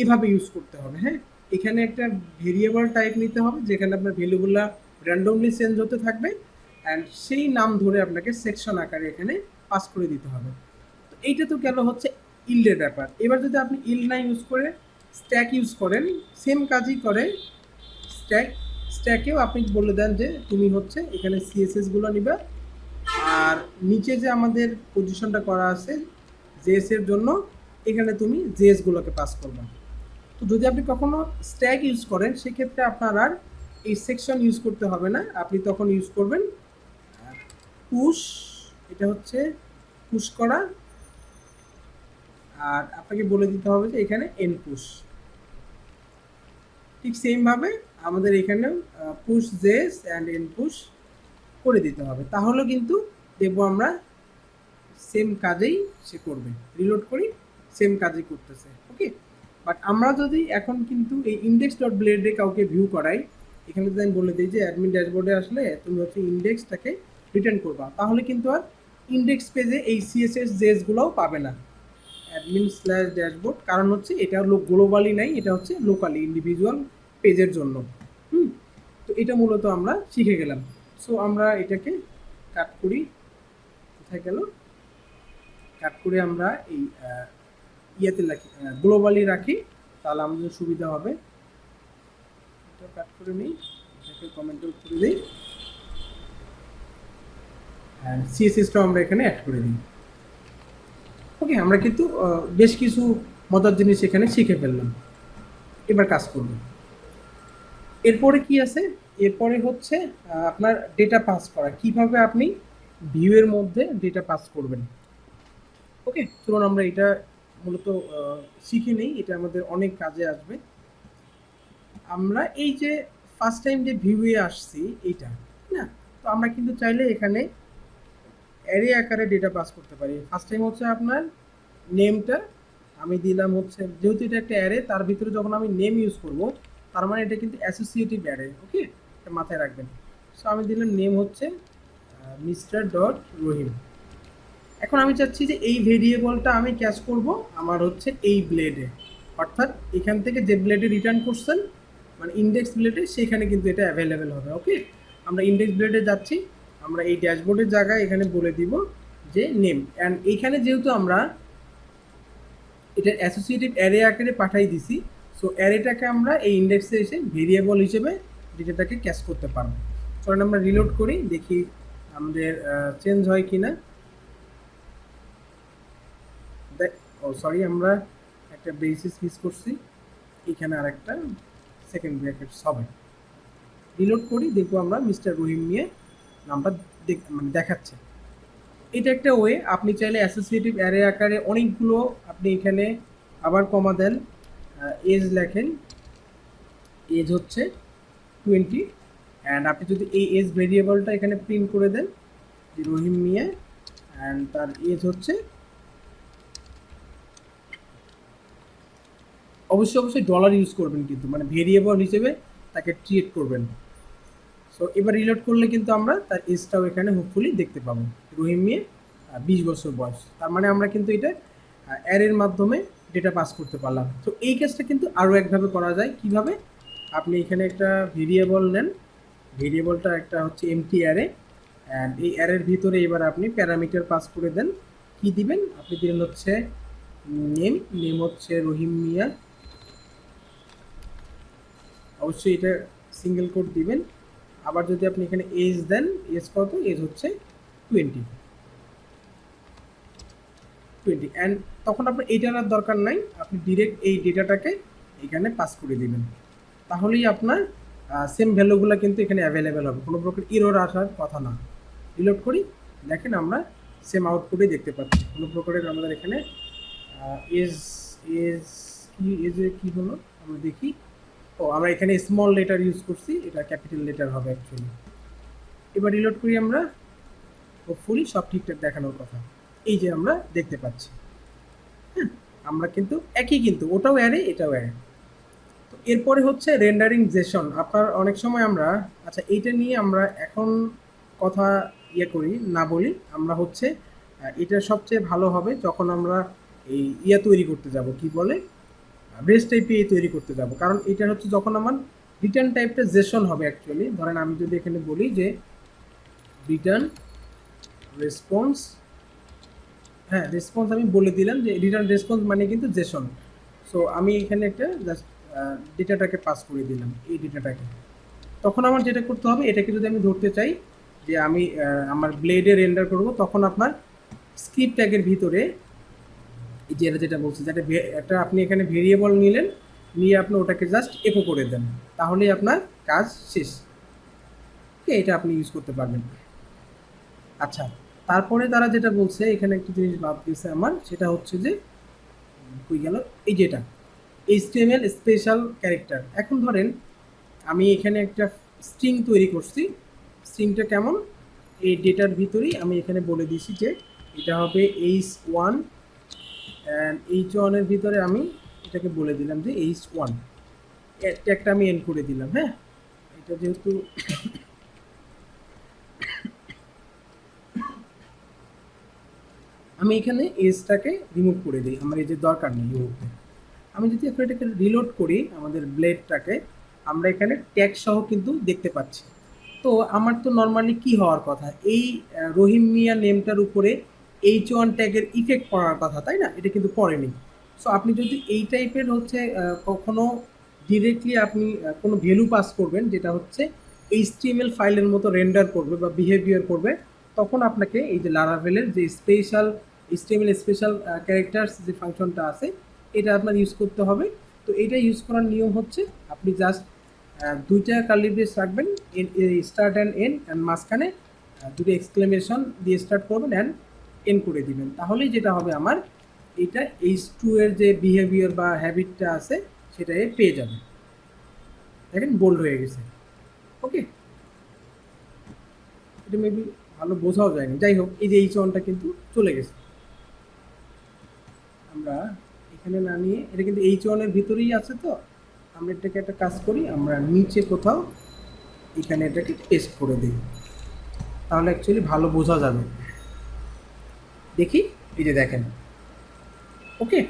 এভাবে ইউজ করতে হবে। হ্যাঁ, এখানে একটা ভেরিয়েবল টাইপ নিতে হবে যেখানে আপনার ভ্যালুগুলো র্যান্ডমলি চেঞ্জ হতে থাকবে অ্যান্ড সেই নাম ধরে আপনাকে সেকশন আকারে এখানে পাস করে দিতে হবে। তো এইটা তো গেল হচ্ছে ইল্ডের ব্যাপার। এবার যদি আপনি ইল্ড না ইউজ করে স্ট্যাক ইউজ করেন, সেম কাজই করে স্ট্যাকেও আপনি বলে দেন যে তুমি হচ্ছে এখানে সিএসএস গুলো নিবে আর নিচে যে আমাদের পজিশনটা করা আছে জেএস এর জন্য, এখানে তুমি জেএস গুলোকে পাস করবে। তো যদি আপনি কখনো স্ট্যাক ইউজ করেন সেক্ষেত্রে আপনার আর এই সেকশন ইউজ করতে হবে না, আপনি তখন ইউজ করবেন পুশ, এটা হচ্ছে পুশ করা, আর আপনাকে বলে দিতে হবে যে এখানে এন পুশ। ঠিক সেমভাবে আমাদের এখানেও push JS and N push করে দিতে হবে, তাহলে কিন্তু দেখবো আমরা সেম কাজেই সে করবে। রিলোড করি, সেম কাজই করতেছে, ওকে। বাট আমরা যদি এখন কিন্তু এই ইন্ডেক্স ডট ব্লেডে কাউকে ভিউ করাই, এখানে যদি আমি বলে দিই যে অ্যাডমিন ড্যাশবোর্ডে আসলে তুমি হচ্ছে ইন্ডেক্সটাকে রিটার্ন করবা, তাহলে কিন্তু আর ইন্ডেক্স পেজে এই সিএসএস জেসগুলোও পাবে না অ্যাডমিন স্ল্যাশ ড্যাশবোর্ড, কারণ হচ্ছে এটা গ্লোবালি নাই, এটা হচ্ছে লোকালি ইন্ডিভিজুয়াল পেজের জন্য। তো এটা মূলত আমরা শিখে গেলাম। সো আমরা এটাকে কাট করি, কোথায় গেল, কাট করে আমরা এই ইয়েতে রাখি, গ্লোবালি রাখি, তাহলে আমাদের সুবিধা হবে। এটা কাট করে নিই, এটাকে কমেন্টে করে দিই, অ্যান্ড সিএসএসটাও আমরা এখানে অ্যাড করে দিই। ওকে, আমরা কিন্তু বেশ কিছু মজার জিনিস এখানে শিখে ফেললাম। এবার কাজ করব। এরপরে কি আছে, এরপরে হচ্ছে আপনার ডেটা পাস করা, কিভাবে আপনি ভিউয়ের মধ্যে ডেটা পাস করবেন। ওকে, চলুন আমরা এটা মূলত শিখে নেই, এটা আমাদের অনেক কাজে আসবে। আমরা এই যে ফার্স্ট টাইম যে ভিউয়ে আসছি এইটা না, তো আমরা কিন্তু চাইলে এখানে অ্যারে আকারে ডেটা পাস করতে পারি। ফার্স্ট টাইম হচ্ছে আপনার নেমটা আমি দিলাম হচ্ছে, যেহেতু এটা একটা অ্যারে, তার ভিতরে যখন আমি নেম ইউজ করব, তার মানে এটা কিন্তু অ্যাসোসিয়েটিভ অ্যারে, ওকে, এটা মাথায় রাখবেন। সো আমি দিলাম নেম হচ্ছে মিস্টার ডট রহিম। এখন আমি চাচ্ছি যে এই ভেরিয়েবলটা আমি ক্যাচ করব আমার হচ্ছে এই ব্লেডে, অর্থাৎ এখান থেকে যে ব্লেডে রিটার্ন করছেন মানে ইন্ডেক্স ব্লেডে, সেখানে কিন্তু এটা অ্যাভেলেবেল হবে। ওকে, আমরা ইন্ডেক্স ব্লেডে যাচ্ছি, আমরা এই ড্যাশবোর্ডের জায়গায় এখানে বলে দিব যে নেম, অ্যান্ড এইখানে যেহেতু আমরা এটা অ্যাসোসিয়েটিভ অ্যারে আকারে পাঠাই দিছি, সো অ্যারেটাকে আমরা এই ইন্ডেক্সে এসে ভেরিয়েবল হিসেবে ডেটাটাকে ক্যাচ করতে পারবো। কারণ আমরা রিলোড করি, দেখি আমাদের চেঞ্জ হয় কিনা। ও সরি, আমরা একটা বেসিস মিস করছি, এখানে আর একটা সেকেন্ড ব্র্যাকেটস হবে। রিলোড করি, দেখবো আমরা মিস্টার রহিম নিয়ে নামটা মানে দেখাচ্ছে। এটা একটা ওয়ে, আপনি চাইলে অ্যাসোসিয়েটিভ অ্যারে আকারে অনেকগুলো আপনি এখানে আবার কমা দেন, এজ লেখেন, এজ হচ্ছে 20, অ্যান্ড আপনি যদি এই এজ ভেরিয়েবলটা এখানে প্রিন্ট করে দেন যে রহিম মিয়া, অ্যান্ড তার এজ হচ্ছে, অবশ্যই ডলার ইউজ করবেন কিন্তু, মানে ভেরিয়েবল হিসেবে তাকে ট্রিট করবেন। সো এবার রিলোড করলে কিন্তু আমরা তার এজটাও এখানে হোপফুলি দেখতে পাবো, রহিম মিয়া 20 বছর বয়স। তার মানে আমরা কিন্তু এটা অ্যারের মাধ্যমে ডেটা পাস করতে পারলাম। তো এই কাজটা কিন্তু আরও একভাবে করা যায়। কিভাবে, আপনি এখানে একটা ভেরিয়েবল নেন, ভেরিয়েবলটা একটা হচ্ছে এমটি অ্যারে, অ্যান্ড এই অ্যারের ভিতরে এবার আপনি প্যারামিটার পাস করে দেন। কি দিবেন, আপনি দিলেন হচ্ছে নেম, নেম হচ্ছে রহিম মিয়া, অবশ্যই এটা সিঙ্গেল কোড দিবেন। আবার যদি আপনি এখানে এজ দেন, এজ কত, এজ হচ্ছে 20, অ্যান্ড তখন আপনার এইটার আর দরকার নাই, আপনি ডিরেক্ট এই ডেটাটাকে এখানে পাস করে দিবেন, তাহলেই আপনার সেম ভ্যালুগুলো কিন্তু এখানে অ্যাভেলেবেল হবে, কোনো প্রকার এরর আসার কথা না। রিলোড করি, দেখেন আমরা সেম আউটপুটে দেখতে পাচ্ছি, কোনো প্রকারের আমাদের এখানে এজ এজ কি এজে কী হলো আমরা দেখি। ও, আমরা এখানে স্মল লেটার ইউজ করছি, এটা ক্যাপিটাল লেটার হবে অ্যাকচুয়ালি। এবার রিলোড করি আমরা, হোপফুলি সব ঠিকঠাক দেখানোর কথা, এই যে আমরা দেখতে পাচ্ছি। হ্যাঁ, আমরা কিন্তু একই, কিন্তু ওটাও অ্যারে এটাও অ্যারে। তো এরপরে হচ্ছে রেন্ডারিং জেসন। আপনার অনেক সময় আমরা, আচ্ছা এইটা নিয়ে আমরা এখন কথা করি না বলি, আমরা হচ্ছে এটা সবচেয়ে ভালো হবে যখন আমরা এই তৈরি করতে যাব, কি বলে রেস্ট এপিআই তৈরি করতে যাব, কারণ এটা হচ্ছে যখন আমার রিটার্ন টাইপটা জেসন হবে অ্যাকচুয়ালি। ধরেন আমি যদি এখানে বলি যে রিটার্ন রেসপন্স, হ্যাঁ রেসপন্স আমি বলে দিলাম যে রিটার্ন রেসপন্স মানে কিন্তু জেসন। সো আমি এখানে একটা জাস্ট ডেটাটাকে পাস করে দিলাম, এই ডেটাটাকে। তখন আমার যেটা করতে হবে, এটাকে যদি আমি ধরতে চাই যে আমি আমার ব্লেডে রেন্ডার করব, তখন আপনার স্ক্রিপ্ট ট্যাগের ভিতরে এই যে এটা যেটা বলছি, যেটা একটা আপনি এখানে ভেরিয়েবল নিলেন, নিয়ে আপনি ওটাকে জাস্ট একো করে দেন, তাহলেই আপনার কাজ শেষ। ওকে, এটা আপনি ইউজ করতে পারবেন। আচ্ছা, তারপরে তারা যেটা বলছে, এখানে একটা জিনিস বাদ দিয়েছে আমার, সেটা হচ্ছে যে কই গেল, এই যেটা এইচটিএমএল স্পেশাল ক্যারেক্টার। এখন ধরেন আমি এখানে একটা স্ট্রিং তৈরি করছি। স্ট্রিংটা কেমন, এই ডেটার ভিতরেই আমি এখানে বলে দিয়েছি যে এটা হবে h1, অ্যান্ড h1 এর ভিতরে আমি এটাকে বলে দিলাম যে h1, একটা আমি এন্ড করে দিলাম। হ্যাঁ, এটা যেহেতু আমি এখানে এজটাকে রিমুভ করে দিই, আমার এই যে দরকার নেই এই মুহূর্তে। আমি যদি এখন এটাকে রিলোড করি আমাদের ব্লেডটাকে, আমরা এখানে ট্যাগ সহ কিন্তু দেখতে পাচ্ছি। তো আমার তো নর্মালি কি হওয়ার কথা, এই রহিম মিয়া নেমটার উপরে H1 ট্যাগের ইফেক্ট পড়ার কথা, তাই না? এটা কিন্তু পড়েনি। সো আপনি যদি এই টাইপের হচ্ছে কখনো ডিরেক্টলি আপনি কোনো ভ্যালু পাস করবেন, যেটা হচ্ছে HTML ফাইলের মতো রেন্ডার করবে বা বিহেভিয়ার করবে, তখন আপনাকে এই যে লারাভেলের যে স্পেশাল HTML স্পেশাল ক্যারেক্টার্স যে ফাংশনটা আছে, এটা আপনার ইউজ করতে হবে। তো এটা ইউজ করার নিয়ম হচ্ছে, আপনি জাস্ট দুইটা কার্লি ব্রেস রাখবেন, স্টার্ট অ্যান্ড এন্ড মাঝখানে দুটো এক্সক্লেমেশন দিয়ে স্টার্ট করবেন অ্যান্ড এন্ড করে দিবেন, তাহলেই যেটা হবে আমার এটা H2 এর যে বিহেভিয়ার বা হ্যাবিটটা আছে সেটা এ পেয়ে যাবে। দেখেন বোল্ড হয়ে গেছে। ওকে, এটা মেবি ভালো বোঝাও যায়নি, যাই হোক এই যে H1টা কিন্তু চলে গেছে। আমরা এখানে না নিয়ে, এটা কিন্তু H1 এর ভিতরেই আছে, তো আমরা এটাকে একটা কাজ করি, আমরা নিচে কোথাও এখানে এটাকে পেস্ট করে দিই, তাহলে অ্যাকচুয়ালি ভালো বোঝা যাবে। দেখি, এই যে দেখেন। ওকে,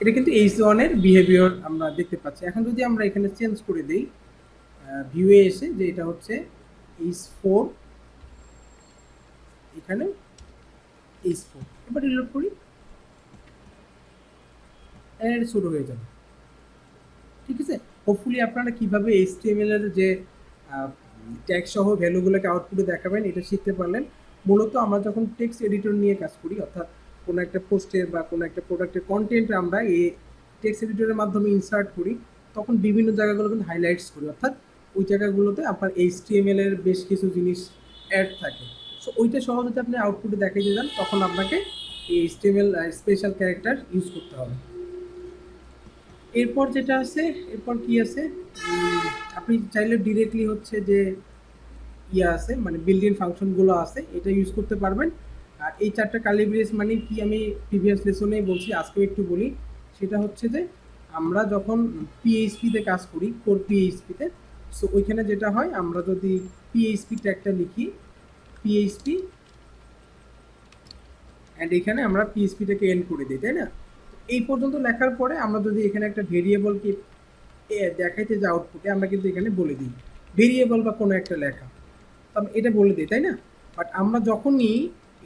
এটা কিন্তু H1 এর বিহেভিয়ার আমরা দেখতে পাচ্ছি। এখন যদি আমরা এখানে চেঞ্জ করে দিই ভিউয়ে এসে, যে এটা হচ্ছে H4, এখানে H4, এবার রিলোড করি, এটা শুরু হয়ে যাবে। ঠিক আছে, হোপফুলি আপনারা কিভাবে HTML এর যে ট্যাগ সহ ভ্যালুগুলোকে আউটপুটে দেখাবেন এটা শিখতে পারলেন। মূলত আমরা যখন টেক্সট এডিটর নিয়ে কাজ করি, অর্থাৎ কোনো একটা পোস্টের বা কোনো একটা প্রোডাক্টের কন্টেন্ট আমরা এই টেক্সট এডিটরের মাধ্যমে ইনসার্ট করি, তখন বিভিন্ন জায়গাগুলো কিন্তু হাইলাইটস করি, অর্থাৎ ওই জায়গাগুলোতে আপনার HTML এর বেশ কিছু জিনিস অ্যাড থাকে। সো ওইটা সহ যদি আপনি আউটপুটে দেখাইতে যান, তখন আপনাকে এই HTML স্পেশাল ক্যারেক্টার ইউজ করতে হবে। এরপর যেটা আছে, এরপর কি আছে, আপনি চাইলে ডিরেক্টলি হচ্ছে যে ইয়ে আছে, মানে বিল্ডিং ফাংশনগুলো আছে, এটা ইউজ করতে পারবেন। আর এই চারটা ক্যালিব্রেস মানে কি, আমি প্রিভিয়াস লেসনেই বলছি, আজকেও একটু বলি। সেটা হচ্ছে যে আমরা যখন পিএইচপিতে কাজ করি, কোর পিএইচপিতে, সো ওইখানে যেটা হয়, আমরা যদি পিএইচপি ট্যাগটা লিখি, পিএইচপি, অ্যান্ড এখানে আমরা পিএইচপিটাকে এন্ড করে দিই, তাই না? এই পর্যন্ত লেখার পরে আমরা যদি এখানে একটা ভেরিয়েবলকে দেখাইতে যে আউটপুটে, আমরা কিন্তু এখানে বলে দিই ভেরিয়েবল বা কোনো একটা লেখা, তো আমি এটা বলে দিই, তাই না? বাট আমরা যখনই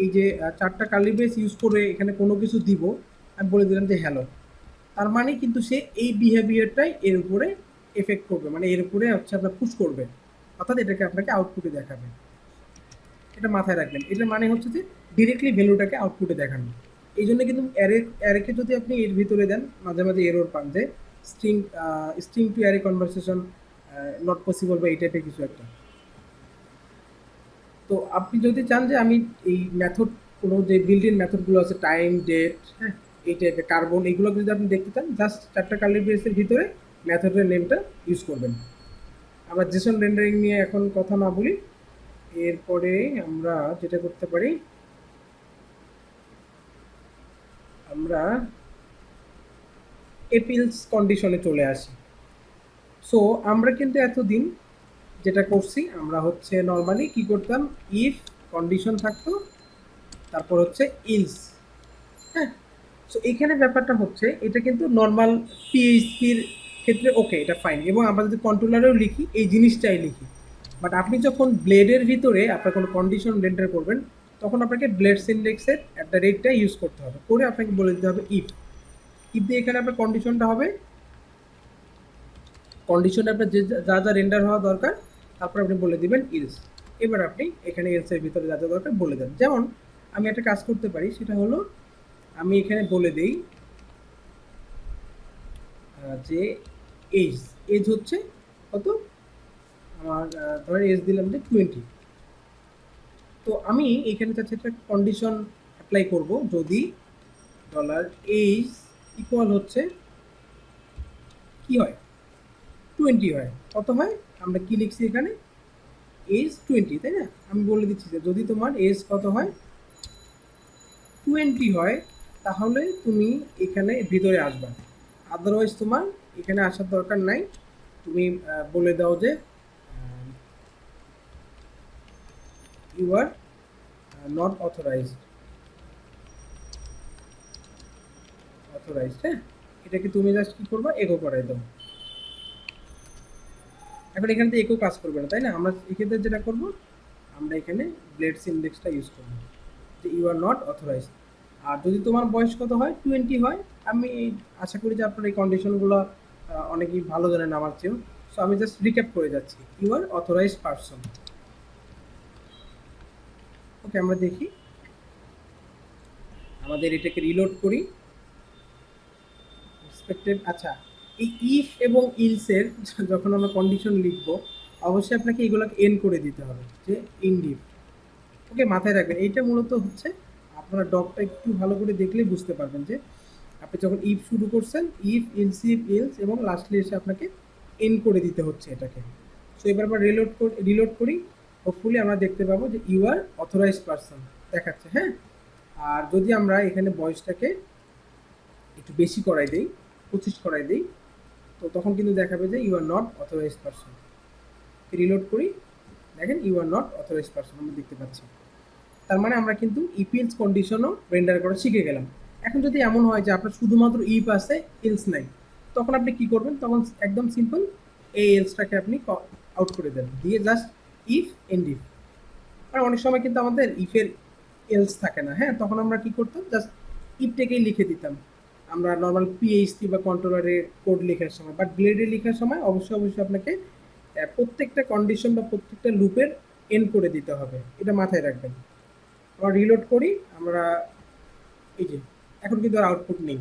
এই যে চারটা কার্লি ব্রেস ইউজ করে এখানে কোনো কিছু দিব, আমি বলে দিলাম যে হ্যালো, তার মানে কিন্তু সে এই বিহেভিয়ারটাই এর উপরে এফেক্ট করবে, মানে এর উপরে হচ্ছে আপনার পুশ করবে, অর্থাৎ এটাকে আপনাকে আউটপুটে দেখাবে। এটা মাথায় রাখবেন, এটার মানে হচ্ছে যে ডিরেক্টলি ভ্যালুটাকে আউটপুটে দেখানো। এই জন্য কিন্তু অ্যারেকে যদি আপনি এর ভিতরে দেন, মাঝে মাঝে এরর পান যে string string to array conversation not possible বা এই টাইপের কিছু একটা। তো আপনি যদি চান যে আমি এই মেথড, কোনো যে বিল্ডিং মেথডগুলো আছে, টাইম, ডেট, হ্যাঁ, এই টাইপের কার্বন, এইগুলো যদি আপনি দেখতে চান, জাস্ট চারটা কার্লি ব্রেসের ভিতরে মেথডের নেমটা ইউজ করবেন। আমরা জেসন রেন্ডারিং নিয়ে এখন কথা না বলি, এরপরে আমরা যেটা করতে পারি, আমরা এপিলস কন্ডিশনে চলে আসি। সো আমরা কিন্তু এতদিন যেটা করছি, আমরা হচ্ছে নর্মালি কি করতাম, ইফ কন্ডিশন থাকতো, তারপর হচ্ছে ইলস। হ্যাঁ, সো এখানে ব্যাপারটা হচ্ছে, এটা কিন্তু নর্মাল পিএইচপির ক্ষেত্রে ওকে, এটা ফাইন, এবং আমরা যদি কন্ট্রোলারেও লিখি এই জিনিসটাই লিখি। বাট আপনি যখন ব্লেডের ভিতরে আপনার কোনো কন্ডিশন রেন্ডার করবেন, তখন আপনাকে ব্লেড সিনডেক্সের @টা ইউজ করতে হবে, করে আপনাকে বলে দিতে হবে ইফ। ইফ দিয়ে এখানে আপনার কন্ডিশনটা হবে, কন্ডিশনে আপনার যে যা যা রেন্ডার হওয়া দরকার, তারপর আপনি বলে দিবেন ইলস। এবার আপনি এখানে এলস এর ভিতরে যা যা দরকার বলে দেন। যেমন আমি একটা কাজ করতে পারি, সেটা হলো আমি এখানে বলে দেই যে এজ এজ হচ্ছে কত, আমার ধরেন এজ দিলাম যে 20। তো আমি এখানে চাচ্ছি একটা কন্ডিশন অ্যাপ্লাই করব, যদি ডলার এজ ইকুয়াল হচ্ছে কি হয়, 20 হয়। কত হয়, আমরা কি লিখছি এখানে, এজ 20, তাই না? আমি বলে দিচ্ছি যে যদি তোমার এজ কত হয়, 20 হয়, তাহলে তুমি এখানে ভিতরে আসবা। আদারওয়াইজ তোমার এখানে আসার দরকার নাই। তুমি বলে দাও যে you are not authorized, authorized, হ্যাঁ। এটাকে তুমি জাস্ট কি করবা, এগো করাই দাও। এখন এখানে তো একও কাজ করবে না, তাই না? আমরা এক্ষেত্রে যেটা করব, আমরা এখানে ব্লেডস ইন্ডেক্সটা ইউজ করব, যে ইউ আর নট অথরাইজড। আর যদি তোমার বয়স কত হয়, 20 হয়, আমি আশা করি যে আপনার এই কন্ডিশনগুলো অনেকেই ভালো জানেন আমার চেয়েও। সো আমি জাস্ট রিক্যাপ করে যাচ্ছি, ইউ আর অথরাইজড পারসন। ওকে, আমরা দেখি, আমাদের এটাকে রিলোড করি, এক্সপেক্টেড। আচ্ছা, এই ইফ এবং ইলসের যখন আমরা কন্ডিশন লিখব, অবশ্যই আপনাকে এগুলোকে এন্ড করে দিতে হবে, যে ইন্ড ইফ। ওকে, মাথায় রাখবেন, এইটা মূলত হচ্ছে আপনারা ডকটা একটু ভালো করে দেখলেই বুঝতে পারবেন যে আপনি যখন ইফ শুরু করছেন, ইফ ইলস ইফ ইলস এবং লাস্টলি এসে আপনাকে এন্ড করে দিতে হচ্ছে এটাকে। সো এবার আমরা রিলোড করি, হোপফুলি আমরা দেখতে পাবো যে ইউ আর অথরাইজড পারসন দেখাচ্ছে, হ্যাঁ। আর যদি আমরা এখানে বয়সটাকে একটু বেশি করাই দিই, 25 করাই দিই, তো তখন কিন্তু দেখাবে যে you are not authorized person. Reload করি, দেখেন you are not authorized person আমরা দেখতে পাচ্ছি। তার মানে আমরা কিন্তু ইফ ইলস কন্ডিশনও রেন্ডার করা শিখে গেলাম। এখন যদি এমন হয় যে আপনার শুধুমাত্র ইফ আছে, ইলস নাই, তখন আপনি কি করবেন, তখন একদম সিম্পল এই এলসটাকে আপনি আউট করে দেন, দিয়ে জাস্ট ইফ এন্ড ইফ। আর অনেক সময় কিন্তু আমাদের ইফের এলস থাকে না, হ্যাঁ, তখন আমরা কি করতাম, জাস্ট ইফটাকেই লিখে দিতাম আমরা নর্মাল পিএইচপি বা কন্ট্রোলারে কোড লেখার সময়। বাট ব্লেডে লেখার সময় অবশ্যই অবশ্যই আপনাকে প্রত্যেকটা কন্ডিশন বা প্রত্যেকটা লুপের এন্ড করে দিতে হবে, এটা মাথায় রাখবেন। আমরা রিলোড করি, আমরা এই যে এখন কিন্তু আর আউটপুট নেই।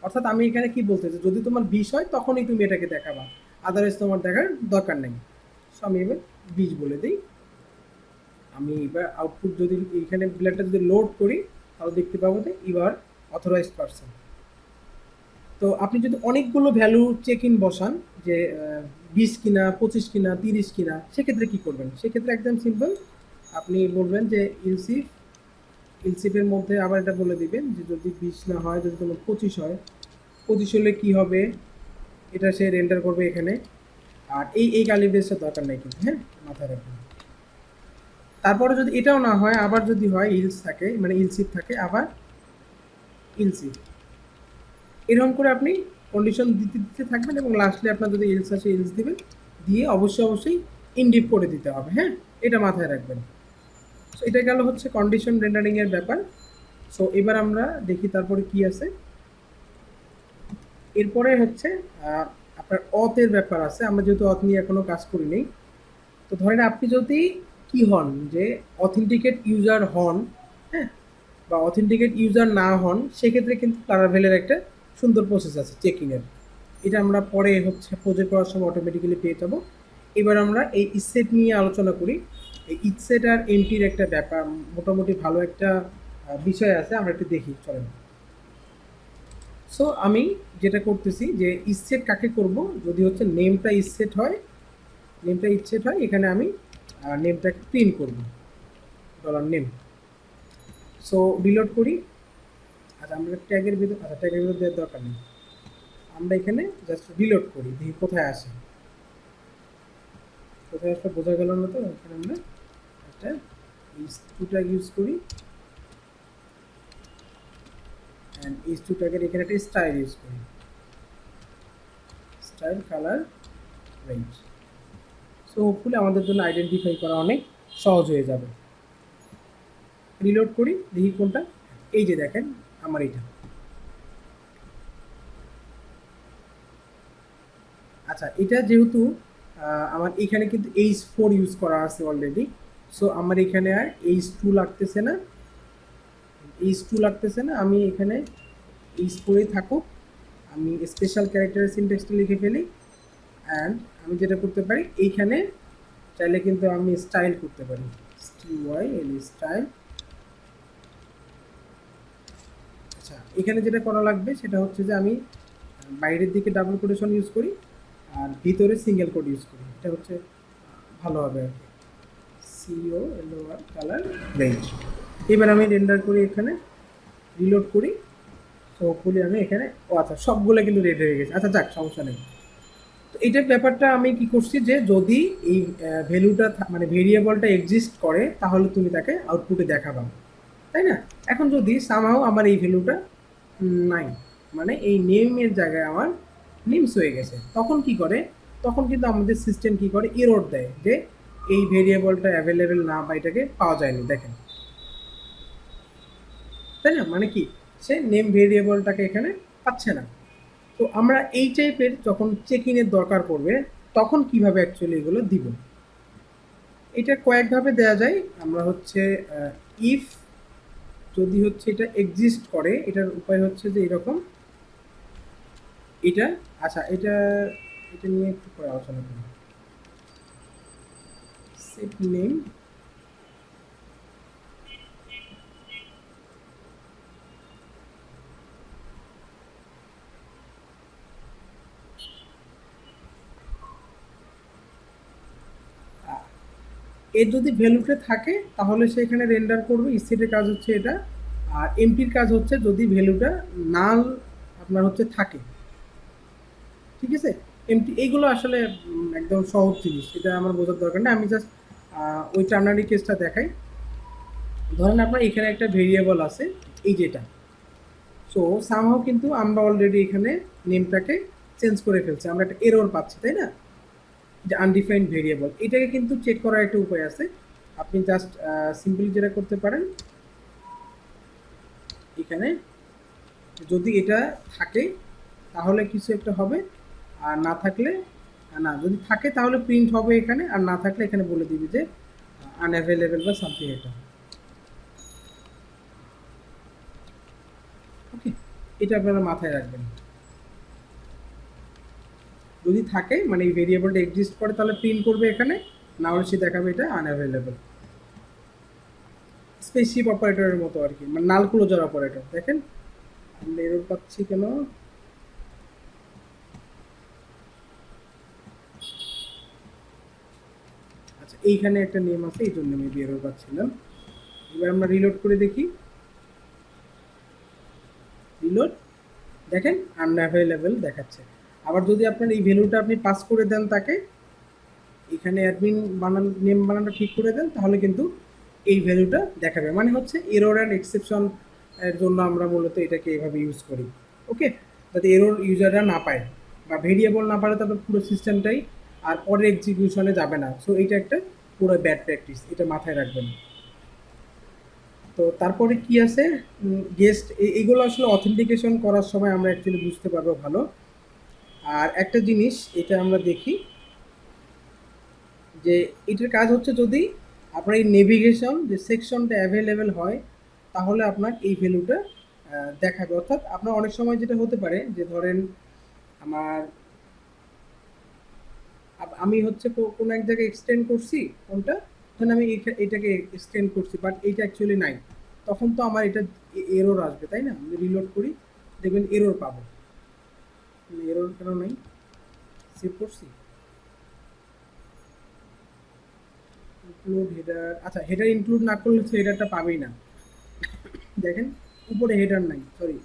অর্থাৎ আমি এখানে কি বলতেছি, যদি তোমার 20 হয় তখনই তুমি এটাকে দেখাবা, আদারওয়াইজ তোমার দেখার দরকার নেই। সো আমি এবার 20 বলে দিই। আমি এবার আউটপুট যদি এখানে ব্লেডটা যদি লোড করি, তাহলে দেখতে পাবো যে ইউ আর অথরাইজড পারসন। তো আপনি যদি অনেকগুলো ভ্যালু চেক ইন বসান, যে 20 কিনা, 25 কিনা, 30 কিনা, সেক্ষেত্রে কি করবেন? সেক্ষেত্রে একদম সিম্পল, আপনি বলবেন যে ইলসিফ, ইলসিফের মধ্যে আবার এটা বলে দিবেন যে যদি 20 না হয়, যদি তোমার 25 হয়, 25 হলে কি হবে, এটা সে রেন্ডার করবে এখানে। আর এই ক্যালিব্রেশনের দরকার নেই কিন্তু, হ্যাঁ, মাথায় রাখবেন। তারপরে যদি এটাও না হয়, আবার যদি হয় ইলস থাকে, মানে ইলসিফ থাকে, আবার ইলসিফ, এরকম করে আপনি কন্ডিশন দিতে দিতে থাকবেন, এবং লাস্টলি আপনার যদি ইলস আসে ইলস দিবেন, দিয়ে অবশ্যই অবশ্যই ইনডিপ করে দিতে হবে, হ্যাঁ, এটা মাথায় রাখবেন। সো এটা গেল হচ্ছে কন্ডিশন রেন্ডারিং এর ব্যাপার। সো এবার আমরা দেখি তারপরে কি আছে। এরপরে হচ্ছে আপনার অথের ব্যাপার আছে। আমরা যেহেতু অথ নিয়ে এখনো কাজ করিনি, তো ধরেন আপনি যদি কি হন, যে অথেন্টিকেট ইউজার হন, হ্যাঁ, বা অথেন্টিকেট ইউজার না হন, সেক্ষেত্রে কিন্তু লারাভেলের একটা সুন্দর প্রসেস আছে চেকিংয়ের। এটা আমরা পরে হচ্ছে প্রজেক্ট করার সময় অটোমেটিক্যালি পেয়ে যাবো। এবার আমরা এই ইটসেট নিয়ে আলোচনা করি। এই ইটসেট আর এমটির একটা ব্যাপার, মোটামুটি ভালো একটা বিষয় আছে, আমরা একটু দেখি, চলেন। সো আমি যেটা করতেছি, যে ইসেট কাকে করব, যদি হচ্ছে নেমটা ইসেট হয়, নেমটা ইসেট হয়, এখানে আমি নেমটাকে প্রিন্ট করব, ডলার নেম। সো রিলোড করি। আচ্ছা, আমরা ট্যাগের ভিতর, আচ্ছা ট্যাগের ভিতর দেওয়ার দরকার নেই, আমরা এখানে জাস্ট রিলোড করি, দেখি কোথায় আসে। কোথায় আসলে বোঝা গেল না, তো এখানে আমরা একটা ইস2 ট্যাগ ইউজ করি, অ্যান্ড ইস2 ট্যাগের এখানে একটা স্টাইল ইউজ করি, style colour range. So hopefully আমাদের জন্য আইডেন্টিফাই করা অনেক সহজ হয়ে যাবে। রিলোড করি, দেখি কোনটা, এই যে দেখেন আমার এটা। আচ্ছা, এটা যেহেতু আমার এখানে কিন্তু H4 ইউজ করা আছে অলরেডি, সো আমার এখানে আর H2 লাগতেছে না, H2 লাগতেছে না, আমি এখানে H4 থাকুক, আমি স্পেশাল ক্যারেক্টারের সিনট্যাক্সটা লিখে ফেলি। অ্যান্ড আমি যেটা করতে পারি এইখানে চাইলে কিন্তু আমি স্টাইল করতে পারি, STYL স্টাইল। আচ্ছা, এখানে যেটা করা লাগবে সেটা হচ্ছে যে আমি বাইরের দিকে ডাবল কোটেশন ইউজ করি আর ভিতরে সিঙ্গেল কোট ইউজ করি, এটা হচ্ছে ভালো হবে আর কি। COLOR colour range. এবার আমি রেন্ডার করি, এখানে রিলোড করি। তো হোপফুলি আমি এখানে, ও আচ্ছা সবগুলো কিন্তু রেড হয়ে গেছে, আচ্ছা যাক সমস্যা নেই। তো এইটার ব্যাপারটা আমি কি করছি যে যদি এই ভ্যালুটা মানে ভেরিয়েবলটা এক্সিস্ট করে তাহলে তুমি তাকে আউটপুটে দেখাবা, তাই না? এখন যদি সামহাও আমার এই ভ্যালুটা নাই, মানে এই নেমের জায়গায় আমার নেমস হয়ে গেছে, তখন কি করে? তখন কিন্তু আমাদের সিস্টেম কি করে, এরর দেয় যে এই ভেরিয়েবলটা অ্যাভেলেবেল না বা এটাকে পাওয়া যায়নি, দেখেন, তাই না? মানে কি, সে নেম ভেরিয়েবলটাকে এখানে পাচ্ছে না। তো আমরা এই টাইপের যখন চেক ইনের দরকার পড়বে তখন কিভাবে অ্যাকচুয়ালি এগুলো দিব, এটা কয়েকভাবে দেওয়া যায়। আমরা হচ্ছে ইফ যদি হচ্ছে এটা এক্সিস্ট করে, এটার উপায় হচ্ছে যে এরকম, এটা, আচ্ছা এটা এটা নিয়ে একটু পরে আলোচনা করি। সেট নেম, এর যদি ভ্যালুটা থাকে তাহলে সে এখানে রেন্ডার করবে, সেটের কাজ হচ্ছে এটা। আর এমপির কাজ হচ্ছে যদি ভ্যালুটা নাল আপনার হচ্ছে থাকে, ঠিক আছে? এমটি এইগুলো আসলে একদম সহজ জিনিস, এটা আমার বোঝার দরকার নেই, আমি জাস্ট ওই টার্নারি কেসটা দেখাই। ধরেন আপনার এখানে একটা ভেরিয়েবল আছে, এই যেটা, সো সামহাও কিন্তু আমরা অলরেডি এখানে নেমটাকে চেঞ্জ করে ফেলছি, আমরা একটা এরর পাচ্ছি, তাই না? যে আনডিফাইন্ড ভেরিয়েবল, এটাকে কিন্তু চেক করার একটা উপায় আছে। আপনি জাস্ট সিম্পলি যেটা করতে পারেন, এখানে যদি এটা থাকে তাহলে কিছু একটা হবে, আর না থাকলে, না যদি থাকে তাহলে প্রিন্ট হবে এখানে, আর না থাকলে এখানে বলে দিবি যে আনঅ্যাভেলেবেল বা সামথিং এটা। ওকে, এটা আপনারা মাথায় রাখবেন। যদি থাকে মানে এই ভেরিয়েবলটা এক্সিস্ট করে তাহলে প্রিন্ট করবে এখানে, না হলে সে দেখাবে এটা আনঅ্যাভেলেবেল। স্পেসিফ অপারেটরের মতো আর কি, মানে নাল ক্লোজার অপারেটর। দেখেন আমরা এরর পাচ্ছি কেন, আচ্ছা এইখানে একটা নেম আছে এই জন্য মেবি এরর পাচ্ছিলাম। এবার আমরা রিলোড করে দেখি, রিলোড, দেখেন আনঅ্যাভেলেবেল দেখাচ্ছে। আবার যদি আপনার এই ভ্যালুটা আপনি পাস করে দেন তাকে, এখানে অ্যাডমিন বানান নেম বানানটা ঠিক করে দেন, তাহলে কিন্তু এই ভ্যালুটা দেখাবে। মানে হচ্ছে এরর অ্যান্ড এক্সেপশন এর জন্য আমরা মূলত এটাকে এভাবে ইউজ করি। ওকে, যাতে এরর ইউজাররা না পায় বা ভেরিয়েবল না পারে, তারপর পুরো সিস্টেমটাই আর পরে এক্সিকিউশনে যাবে না। সো এটা একটা পুরো ব্যাড প্র্যাকটিস, এটা মাথায় রাখবেন। তো তারপরে কি আছে, গেস্ট, এইগুলো আসলে অথেন্টিকেশন করার সময় আমরা অ্যাকচুয়ালি বুঝতে পারবো ভালো। আর একটা জিনিস এটা আমরা দেখি যে এটার কাজ হচ্ছে যদি আপনার এই নেভিগেশন যে সেকশনটা অ্যাভেলেবেল হয় তাহলে আপনার এই ভ্যালুটা দেখাবে। অর্থাৎ আপনার অনেক সময় যেটা হতে পারে যে ধরেন আমার আমি হচ্ছে কোনো এক জায়গায় এক্সটেন্ড করছি কোনটা, ধরেন আমি এটাকে এক্সটেন্ড করছি বাট এইটা অ্যাকচুয়ালি নাই, তখন তো আমার এটা এরর আসবে, তাই না? আমি রিলোড করি, দেখবেন এরর পাবো। এরর কেন নাই, সেভ করছি, ইনক্লুড হেডার, আচ্ছা হেডার ইনক্লুড না করলে তো হেডারটা পাবেই না। দেখেন উপরে হেডার নাই, সরি,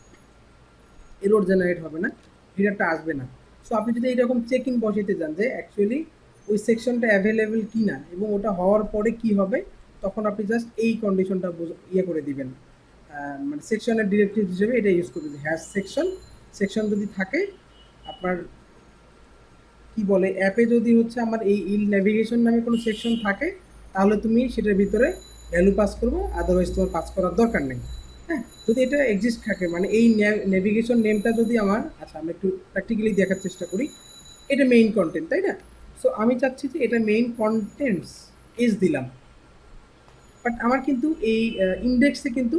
এরর জেনারেট হবে না, হেডারটা আসবে না। সো আপনি যদি এইরকম চেকিং বসাইতে যান যে অ্যাকচুয়ালি ওই সেকশনটা অ্যাভেলেবেল কি না এবং ওটা হওয়ার পরে কি হবে, তখন আপনি জাস্ট এই কন্ডিশনটা ইয়ে করে দিবেন, মানে সেকশনের ডিরেক্টিভ হিসেবে এটা ইউজ করে দিবেন, হ্যাশ সেকশন। সেকশন যদি থাকে আপনার কি বলে অ্যাপে, যদি হচ্ছে আমার এই ইল নেভিগেশন নামে কোনো সেকশন থাকে তাহলে তুমি সেটার ভিতরে ভ্যালু পাস করবো, আদারওয়াইজ তোমার পাস করার দরকার নেই। হ্যাঁ, যদি এটা এক্সিস্ট থাকে মানে এই নেভিগেশন নেমটা যদি আমার, আচ্ছা আমরা একটু প্র্যাকটিক্যালি দেখার চেষ্টা করি। এটা মেইন কন্টেন্ট, তাই না? সো আমি চাচ্ছি যে এটা মেইন কন্টেন্টস ইজ দিলাম, বাট আমার কিন্তু এই ইন্ডেক্সে কিন্তু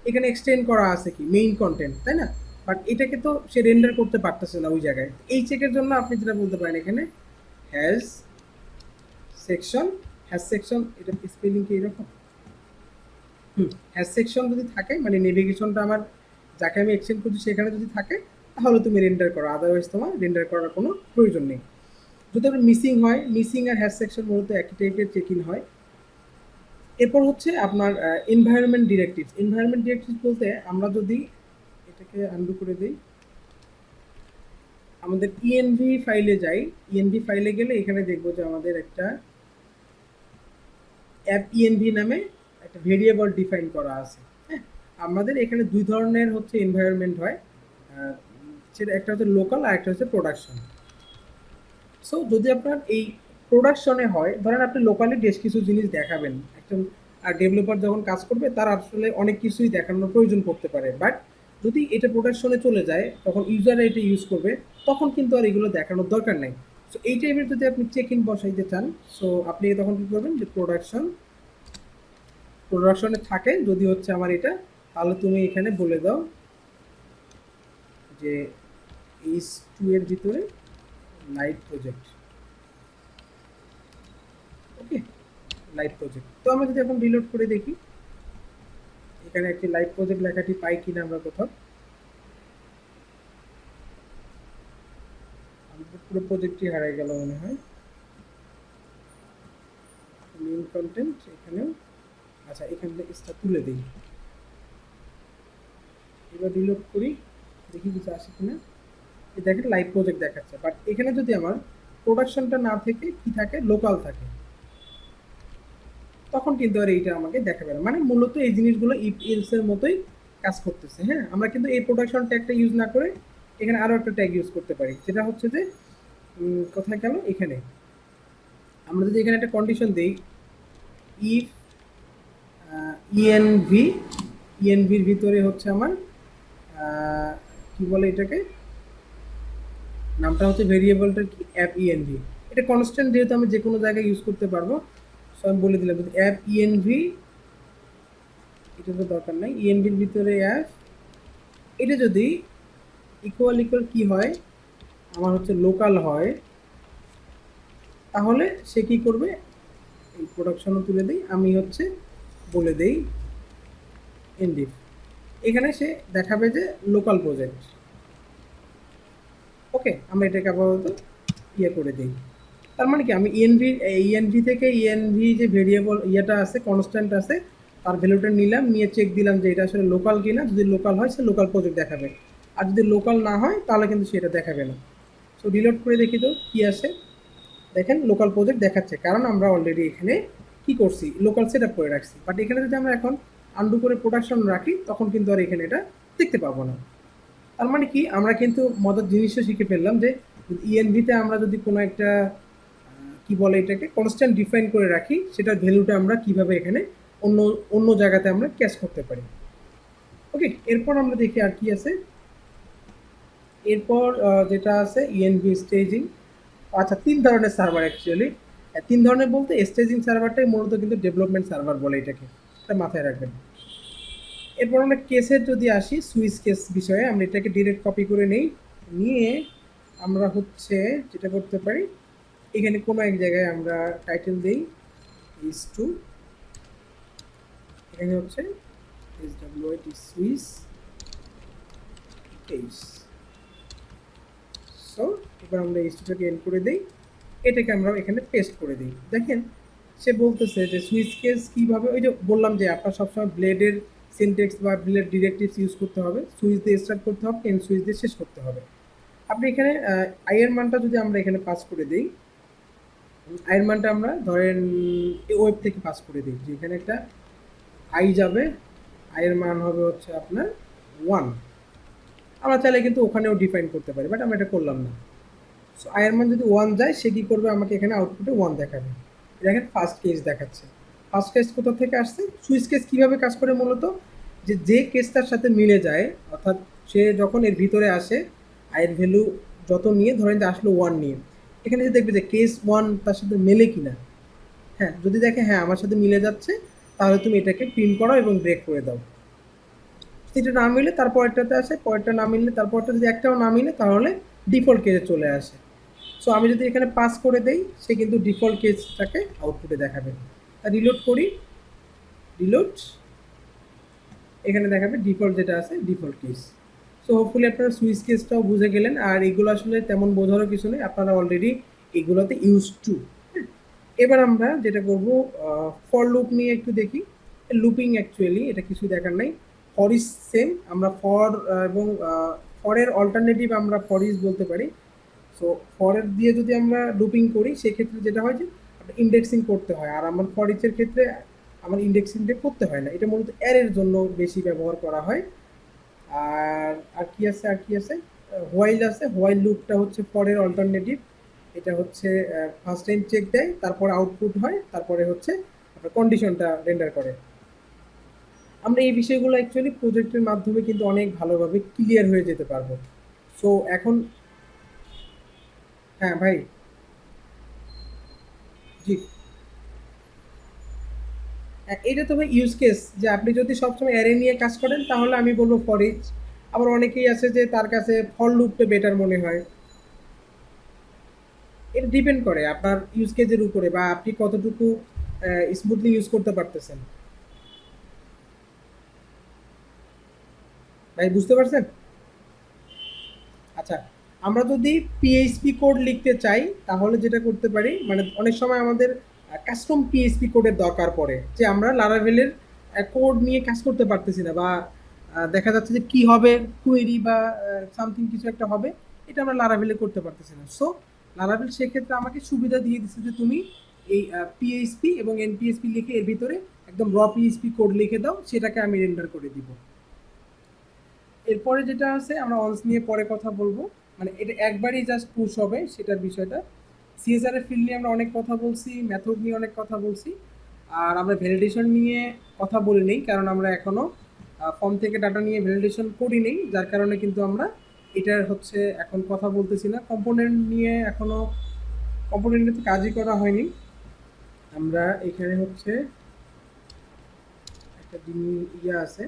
এখানে এক্সটেন্ড করা আছে কি মেইন কন্টেন্ট, তাই না? বাট এটাকে তো সে রেন্ডার করতে পারতেছে না ওই জায়গায়। এই চেকের জন্য আপনি যেটা বলতে পারেন এখানে হ্যাজ সেকশন, হ্যাজ সেকশন এটা স্পেলিং কি এরকম? হ্যাজ সেকশন যদি থাকে মানে নেভিগেশনটা আমার যাকে আমি এক্সটেন্ড করছি সেখানে যদি থাকে তাহলে তুমি রেন্ডার করো, আদারওয়াইজ তোমার রেন্ডার করার কোনো প্রয়োজন নেই। যদি আপনার মিসিং হয়, মিসিং আর হ্যাশ সেকশন মূলত একই টাইপের চেক ইন হয়। এরপর হচ্ছে আপনার এনভায়রনমেন্ট ডিরেক্টিভস। এনভায়রনমেন্ট ডিরেক্টিভস বলতে আমরা যদি এটাকে আনডু করে দিই, আমাদের ইএনভি ফাইলে যাই, ইএনভি ফাইলে গেলে এখানে দেখবো যে আমাদের একটা অ্যাপ ইএনভি নামে একটা ভেরিয়েবল ডিফাইন করা আছে। হ্যাঁ, আমাদের এখানে দুই ধরনের হচ্ছে এনভায়রনমেন্ট হয়, সেটা একটা হচ্ছে লোকাল আর একটা হচ্ছে প্রোডাকশন। সো যদি আপনার এই প্রোডাকশনে হয়, ধরেন আপনি লোকালি বেশ কিছু জিনিস দেখাবেন, একজন আর ডেভেলপার যখন কাজ করবে তার আসলে অনেক কিছুই দেখানোর প্রয়োজন পড়তে পারে। বাট যদি এটা প্রোডাকশনে চলে যায় তখন ইউজাররা এটা ইউজ করবে, তখন কিন্তু আর এগুলো দেখানোর দরকার নাই। সো এই টাইপের যদি আপনি চেক ইন বসাইতে চান, সো আপনি তখন কি করবেন যে প্রোডাকশনে থাকে যদি হচ্ছে আমার এটা, তাহলে তুমি এখানে বলে দাও যে এইচ2 এর ভিতরে লাইট প্রজেক্ট। ওকে, লাইভ প্রজেক্ট। তো আমরা যদি এখন রিলোড করে দেখি এখানে একটি লাইভ প্রজেক্ট লেখাটি পাই কিনা আমরা কোথাও। আমাদের পুরো প্রজেক্টটি হারিয়ে গেল মনে হয়। মেইন কন্টেন্ট এখানেও, আচ্ছা এখান থেকে স্টার তুলে দিই। এবার রিলোড করি দেখি কিছু আসে কিনা। এই দেখেন লাইভ প্রজেক্ট দেখাচ্ছে, বাট এখানে যদি আমার প্রোডাকশনটা না থেকে কি থাকে, লোকাল থাকে, তখন কিন্তু আর এইটা আমাকে দেখাবে না। মানে মূলত এই জিনিসগুলো ইফ এলস এর মতোই কাজ করতেছে। হ্যাঁ, আমরা কিন্তু এই প্রোডাকশন ট্যাগটা ইউজ না করে এখানে আরো একটা ট্যাগ ইউজ করতে পারি, যেটা হচ্ছে যে কোথায় গেল, এখানে আমরা যদি এখানে একটা কন্ডিশন দেই ইফ ইএনভি, ইএনভির ভিতরে হচ্ছে আমার কি বলে এটাকে, নামটা হচ্ছে ভেরিয়েবলটার কি অ্যাপ ইএনভি। এটা কনস্ট্যান্ট যেহেতু আমি যে কোনো জায়গায় ইউজ করতে পারবো, সো আমি বলে দিলাম যদি অ্যাপ ইএনভি, এটা তো দরকার নাই, ইএনভির ভিতরে অ্যাপ, এটা যদি ইকুয়াল ইকুয়াল কি হয় আমার হচ্ছে লোকাল হয়, তাহলে সে কি করবে, এই প্রোডাকশনও তুলে দেই, আমি হচ্ছে বলে দেই এনডিফ, এখানে সে দেখাবে যে লোকাল প্রজেক্ট। ওকে, আমরা এটাকে আপাতত ইয়ে করে দিই। তার মানে কি আমি ইএনভি থেকে ইএনভি যে ভেরিয়েবল ইয়েটা আছে কনস্ট্যান্ট আছে তার ভ্যালুটা নিলাম, নিয়ে চেক দিলাম যে এটা আসলে লোকাল কিনা। যদি লোকাল হয় সে লোকাল প্রজেক্ট দেখাবে, আর যদি লোকাল না হয় তাহলে কিন্তু সেটা দেখাবে না। সো রিলোড করে দেখি তো কি আসে। দেখেন লোকাল প্রজেক্ট দেখাচ্ছে, কারণ আমরা অলরেডি এখানে কি করছি, লোকাল সেট আপ করে রাখছি। বাট এখানে যদি আমরা এখন আন্ডু করে প্রোডাকশন রাখি তখন কিন্তু আর এখানে এটা দেখতে পাবো না। তার মানে কি আমরা কিন্তু মজার জিনিসও শিখে ফেললাম যে ইএনভিতে আমরা যদি কোনো একটা কি বলে এটাকে কনস্ট্যান্ট ডিফাইন করে রাখি, সেটার ভ্যালুটা আমরা কিভাবে এখানে অন্য অন্য জায়গাতে আমরা ক্যাচ করতে পারি। ওকে, এরপর আমরা দেখি আর কি আছে। এরপর যেটা আছে ইএনভি স্টেজিং। আচ্ছা, তিন ধরনের সার্ভার অ্যাকচুয়ালি, তিন ধরনের বলতে স্টেজিং সার্ভারটাই মূলত কিন্তু ডেভেলপমেন্ট সার্ভার বলে এটাকে, এটা মাথায় রাখবেন। এরপর আমরা কেসের যদি আসি, সুইচ কেস বিষয়ে আমরা এটাকে ডিরেক্ট কপি করে নেই, নিয়ে আমরা হচ্ছে যেটা করতে পারি এখানে কোনো এক জায়গায় আমরা টাইটেল দিই ইজ টু, এখানে হচ্ছে SWIT সুইচ কেস। সো এবার আমরা এই টুটাকে এন্ড করে দিই, এটাকে আমরা এখানে পেস্ট করে দিই। দেখেন সে বলতেছে যে সুইচ কেস কীভাবে, ওই যে বললাম যে আপনার সবসময় ব্লেডের সিনটেক্স বা ব্লেড ডিরেক্টিভস ইউজ করতে হবে, সুইচ দিয়ে স্টার্ট করতে হবে, এন্ড সুইচ দিয়ে শেষ করতে হবে। আপনি এখানে আইয়ের মানটা যদি আমরা এখানে পাস করে দিই, আইয়ের মানটা আমরা ধরেন ওয়েব থেকে পাস করে দিই, যে এখানে একটা আই যাবে, আইয়ের মান হবে হচ্ছে আপনার 1। আমরা চাইলে কিন্তু ওখানেও ডিফাইন করতে পারি, বাট আমরা এটা করলাম না। সো আয়ের মান যদি 1 যায় সে কী করবে, আমাকে এখানে আউটপুটে 1 দেখাবে। দেখেন ফার্স্ট কেস দেখাচ্ছে। ফার্স্ট কেস কোথা থেকে আসছে, সুইচ কেস কীভাবে কাজ করে মূলত, যে কেসটার সাথে মিলে যায়, অর্থাৎ সে যখন এর ভিতরে আসে আয়ের ভ্যালু যত নিয়ে, ধরেন যে আসলো 1 নিয়ে, এখানে যে দেখবে যে কেস 1 তার সাথে মেলে কিনা। হ্যাঁ, যদি দেখে হ্যাঁ আমার সাথে মিলে যাচ্ছে, তাহলে তুমি এটাকে প্রিন্ট করো এবং ব্রেক করে দাও। এটা না মিলে তারপরেরটাতে আসে, পরেরটা না মিললে তারপরটা, যদি একটাও না মিলে তাহলে ডিফল্ট কেসে চলে আসে। সো আমি যদি এখানে পাস করে দেই, সে কিন্তু ডিফল্ট কেসটাকে আউটপুটে দেখাবে। রিলোড করি, রিলোড, এখানে দেখাবে ডিফল্ট যেটা আছে ডিফল্ট কেস। সো হোপফুলি আপনারা সুইচ কেসটাও বুঝে গেলেন। আর এগুলো আসলে তেমন বোঝারও কিছু নেই, আপনারা অলরেডি এগুলোতে ইউজ টু। এবার আমরা যেটা করব, ফর লুপ নিয়ে একটু দেখি। লুপিং অ্যাকচুয়ালি এটা কিছু দেখার নাই। ফর ইজ সেম, আমরা ফর এবং ফরের অল্টারনেটিভ আমরা ফর ইজ বলতে পারি। সো ফরের দিয়ে যদি আমরা লুপিং করি সেক্ষেত্রে যেটা হয় যে ইন্ডেক্সিং করতে হয়, আর আমার ফর ইচের ক্ষেত্রে আমার ইন্ডেক্সিংটা করতে হয় না। এটা মূলত অ্যারের জন্য বেশি ব্যবহার করা হয়। আর আর কি আছে, আর কি আছে, হোয়াইল আছে। হোয়াইল লুপটা হচ্ছে ফরের অল্টারনেটিভ। এটা হচ্ছে ফার্স্ট টাইম চেক দেয়, তারপর আউটপুট হয়, তারপরে হচ্ছে আপনার কন্ডিশনটা রেন্ডার করে। আমরা এই বিষয়গুলো অ্যাকচুয়ালি প্রজেক্টের মাধ্যমে কিন্তু অনেক ভালোভাবে ক্লিয়ার হয়ে যেতে পারবো। সো এখন, হ্যাঁ ভাই, জি। এটা তো ভাই ইউজ কেস, যে আপনি যদি সবসময় অ্যারে নিয়ে কাজ করেন তাহলে আমি বলবো ফর ইচ। আবার অনেকেই আছে যে তার কাছে ফর লুপটা বেটার মনে হয়। এটা ডিপেন্ড করে আপনার ইউজ কেসের উপরে, বা আপনি কতটুকু স্মুথলি ইউজ করতে পারতেছেন। ভাই বুঝতে পারছেন? আচ্ছা, আমরা যদি পিএইচপি কোড লিখতে চাই তাহলে যেটা করতে পারি, মানে অনেক সময় আমাদের কাস্টম পিএইচপি কোডের দরকার পড়ে, যে আমরা লারাভেলের কোড নিয়ে কাজ করতে পারতেছি না, বা দেখা যাচ্ছে যে কি হবে, কুয়েরি বা সামথিং কিছু একটা হবে, এটা আমরা লারাভেলে করতে পারতেছি না। সো লারাভেল সেক্ষেত্রে আমাকে সুবিধা দিয়ে দিচ্ছে যে তুমি এই পিএইচপি এবং এনপিএসপি লিখে এর ভিতরে একদম র পিএইচপি কোড লিখে দাও, সেটাকে আমি রেন্ডার করে দিব। এরপরে যেটা আছে, আমরা অনস নিয়ে পরে কথা বলবো। মানে এটা একবারই জাস্ট পুশ হবে সেটার বিষয়টা। সিএসআর এর ফিল্ড নিয়ে আমরা অনেক কথা বলছি, মেথড নিয়ে অনেক কথা বলছি। আর আমরা ভ্যালিডেশন নিয়ে কথা বলি নেই, কারণ আমরা এখনো ফর্ম থেকে ডাটা নিয়ে ভ্যালিডেশন করি নেই, যার কারণে কিন্তু আমরা এটার হচ্ছে এখন কথা বলতেছি না। কম্পোনেন্ট নিয়ে এখনো, কম্পোনেন্টে তো কাজই করা হয়নি। আমরা এখানে হচ্ছে একটা জিনিস ইয়ে আছে,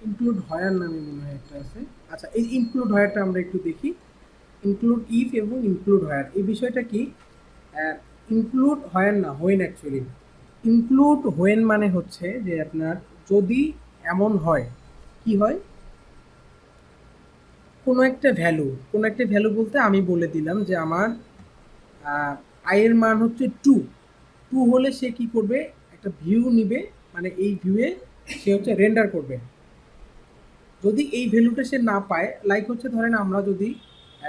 ইনক্লুড হয়ার নামে মনে হয় একটা আছে। আচ্ছা, এই ইনক্লুড হয়ারটা আমরা একটু দেখি। ইনক্লুড ইফ এবং ইনক্লুড হয়ার, এই বিষয়টা কি? ইনক্লুড হয়ার না, হোয়েন অ্যাকচুয়ালি। ইনক্লুড হোয়েন মানে হচ্ছে যে আপনার যদি এমন হয়, কি হয়, কোনো একটা ভ্যালু, কোনো একটা ভ্যালু বলতে আমি বলে দিলাম যে আমার আয়ের মান হচ্ছে টু। টু হলে সে কি করবে, একটা ভিউ নিবে, মানে এই ভিউয়ে সে হচ্ছে রেন্ডার করবে। যদি এই ভ্যালুটা সে না পায়, লাইক হচ্ছে ধরেন আমরা যদি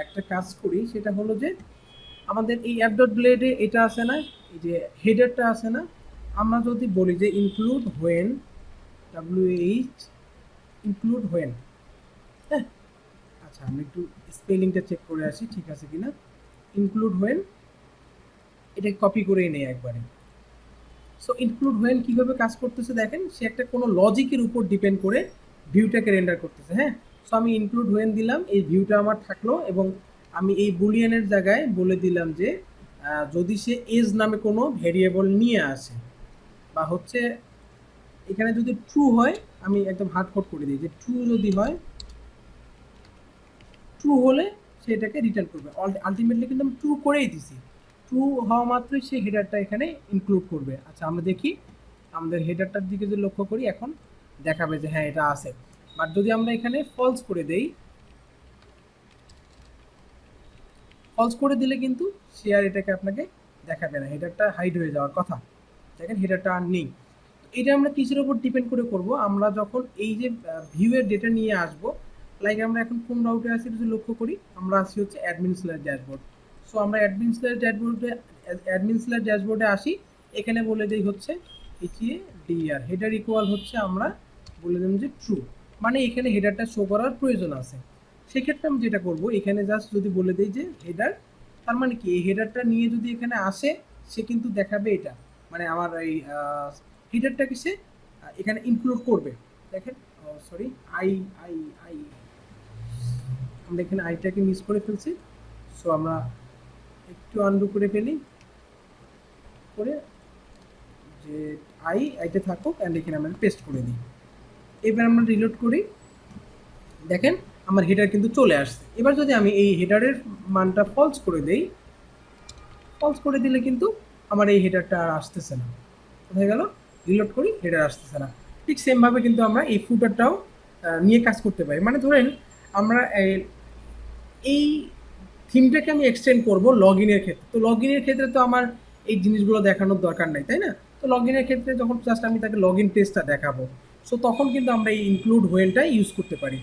একটা কাজ করি, সেটা হলো যে আমাদের এই অ্যাপ ডট ব্লেডে এটা আছে না, এই যে হেডারটা আছে না, আমরা যদি বলি যে include when, WH include when, হ্যাঁ। আচ্ছা, আমরা একটু স্পেলিংটা চেক করে আসি ঠিক আছে কিনা। ইনক্লুড হোয়েন, এটা কপি করেই নেই একবারে। সো ইনক্লুড হোয়েন কিভাবে কাজ করতেছে দেখেন, সে একটা কোনো লজিকের উপর ডিপেন্ড করে ভিউটাকে রেন্ডার করতেছে, হ্যাঁ। সো আমি ইনক্লুড হোয়েন দিলাম, এই ভিউটা আমার থাকলো, এবং আমি এই বুলিয়ানের জায়গায় বলে দিলাম যে যদি সে এজ নামে কোনো ভেরিয়েবল নিয়ে আসে, বা হচ্ছে এখানে যদি ট্রু হয়, আমি একদম হার্ড কোড করে দিই যে ট্রু যদি হয়, ট্রু হলে সে এটাকে রিটার্ন করবে। আলটিমেটলি কিন্তু আমি ট্রু করেই দিছি, ট্রু হওয়া মাত্রই সে হেডারটা এখানে ইনক্লুড করবে। আচ্ছা, আমরা দেখি আমাদের হেডারটার দিকে যদি লক্ষ্য করি, এখন দেখাবে যে হ্যাঁ এটা আছে। বাট যদি আমরা এখানে ফলস করে দেই, ফলস করে দিলে কিন্তু সে আর এটাকে আপনাকে দেখাবে না, হেডারটা হাইড হয়ে যাওয়ার কথা। দেখেন হেডারটা আর নেই। এটা আমরা কিসের উপর ডিপেন্ড করে করব, আমরা যখন এই যে ভিউয়ের ডেটা নিয়ে আসব, লাইক আমরা এখন কোন রাউটে আছি যদি লক্ষ্য করি, আমরা আছি হচ্ছে অ্যাডমিন/ড্যাশবোর্ড। সো আমরা অ্যাডমিন/ড্যাশবোর্ডে আসি, এখানে বলে দেই হচ্ছে HADR, হেডার ইকুয়াল হচ্ছে আমরা বলে দিলাম যে ট্রু, মানে এখানে হেডারটা শো করার প্রয়োজন আছে। সেক্ষেত্রে আমি যেটা করব, এখানে জাস্ট যদি বলে দিই যে হেডার, তার মানে কি এই হেডারটা নিয়ে যদি এখানে আসে, সে কিন্তু দেখাবে এটা, মানে আমার এই হেডারটাকে সে এখানে ইনক্লুড করবে। দেখেন, সরি, আই আই আই আমরা এখানে আইটাকে মিস করে ফেলছি। সো আমরা একটু আনডু করে ফেলি, করে যে আইটা থাকুক অ্যান্ড এখানে আমরা পেস্ট করে দিই। এবার আমরা রিলোড করি, দেখেন আমার হেডার কিন্তু চলে আসছে। এবার যদি আমি এই হেডারের মানটা ফলস করে দেই, ফলস করে দিলে কিন্তু আমার এই হেডারটা আর আসতেছে না। কোথায় গেল? রিলোড করি, হেডার আসতেছে না। ঠিক সেমভাবে কিন্তু আমরা এই ফুটারটাও নিয়ে কাজ করতে পারি। মানে ধরেন আমরা এই থিমটাকে আমি এক্সটেন্ড করব লগ ইনের ক্ষেত্রে। তো লগ ইনের ক্ষেত্রে তো আমার এই জিনিসগুলো দেখানোর দরকার নাই, তাই না? তো লগ ইনের ক্ষেত্রে যখন জাস্ট আমি তাকে লগ ইন পেজটা দেখাবো, সো তখন কিন্তু আমরা এই ইনক্লুড হোয়েনটা ইউজ করতে পারি।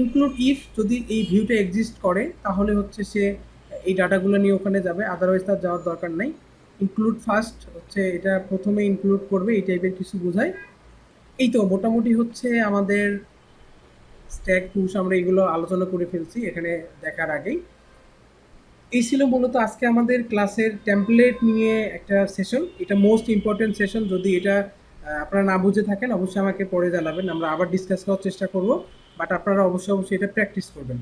ইনক্লুড ইফ যদি এই ভিউটা এক্সিস্ট করে তাহলে হচ্ছে সে এই ডাটাগুলো নিয়ে ওখানে যাবে, আদারওয়াইজ তার যাওয়ার দরকার নাই। ইনক্লুড ফার্স্ট হচ্ছে এটা প্রথমে ইনক্লুড করবে, এই টাইপের কিছু বোঝায়। এই তো মোটামুটি হচ্ছে আমাদের স্ট্যাক পুশ আমরা এগুলো আলোচনা করে ফেলছি এখানে দেখার আগেই। এই ছিল মূলত আজকে আমাদের ক্লাসের টেমপ্লেট নিয়ে একটা সেশন। এটা মোস্ট ইম্পর্টেন্ট সেশন। যদি এটা আপনারা না বুঝে থাকেন অবশ্যই আমাকে পরে জানাবেন, আমরা আবার ডিসকাস করার চেষ্টা করব। বাট আপনারা অবশ্যই এটা প্র্যাকটিস করবেন।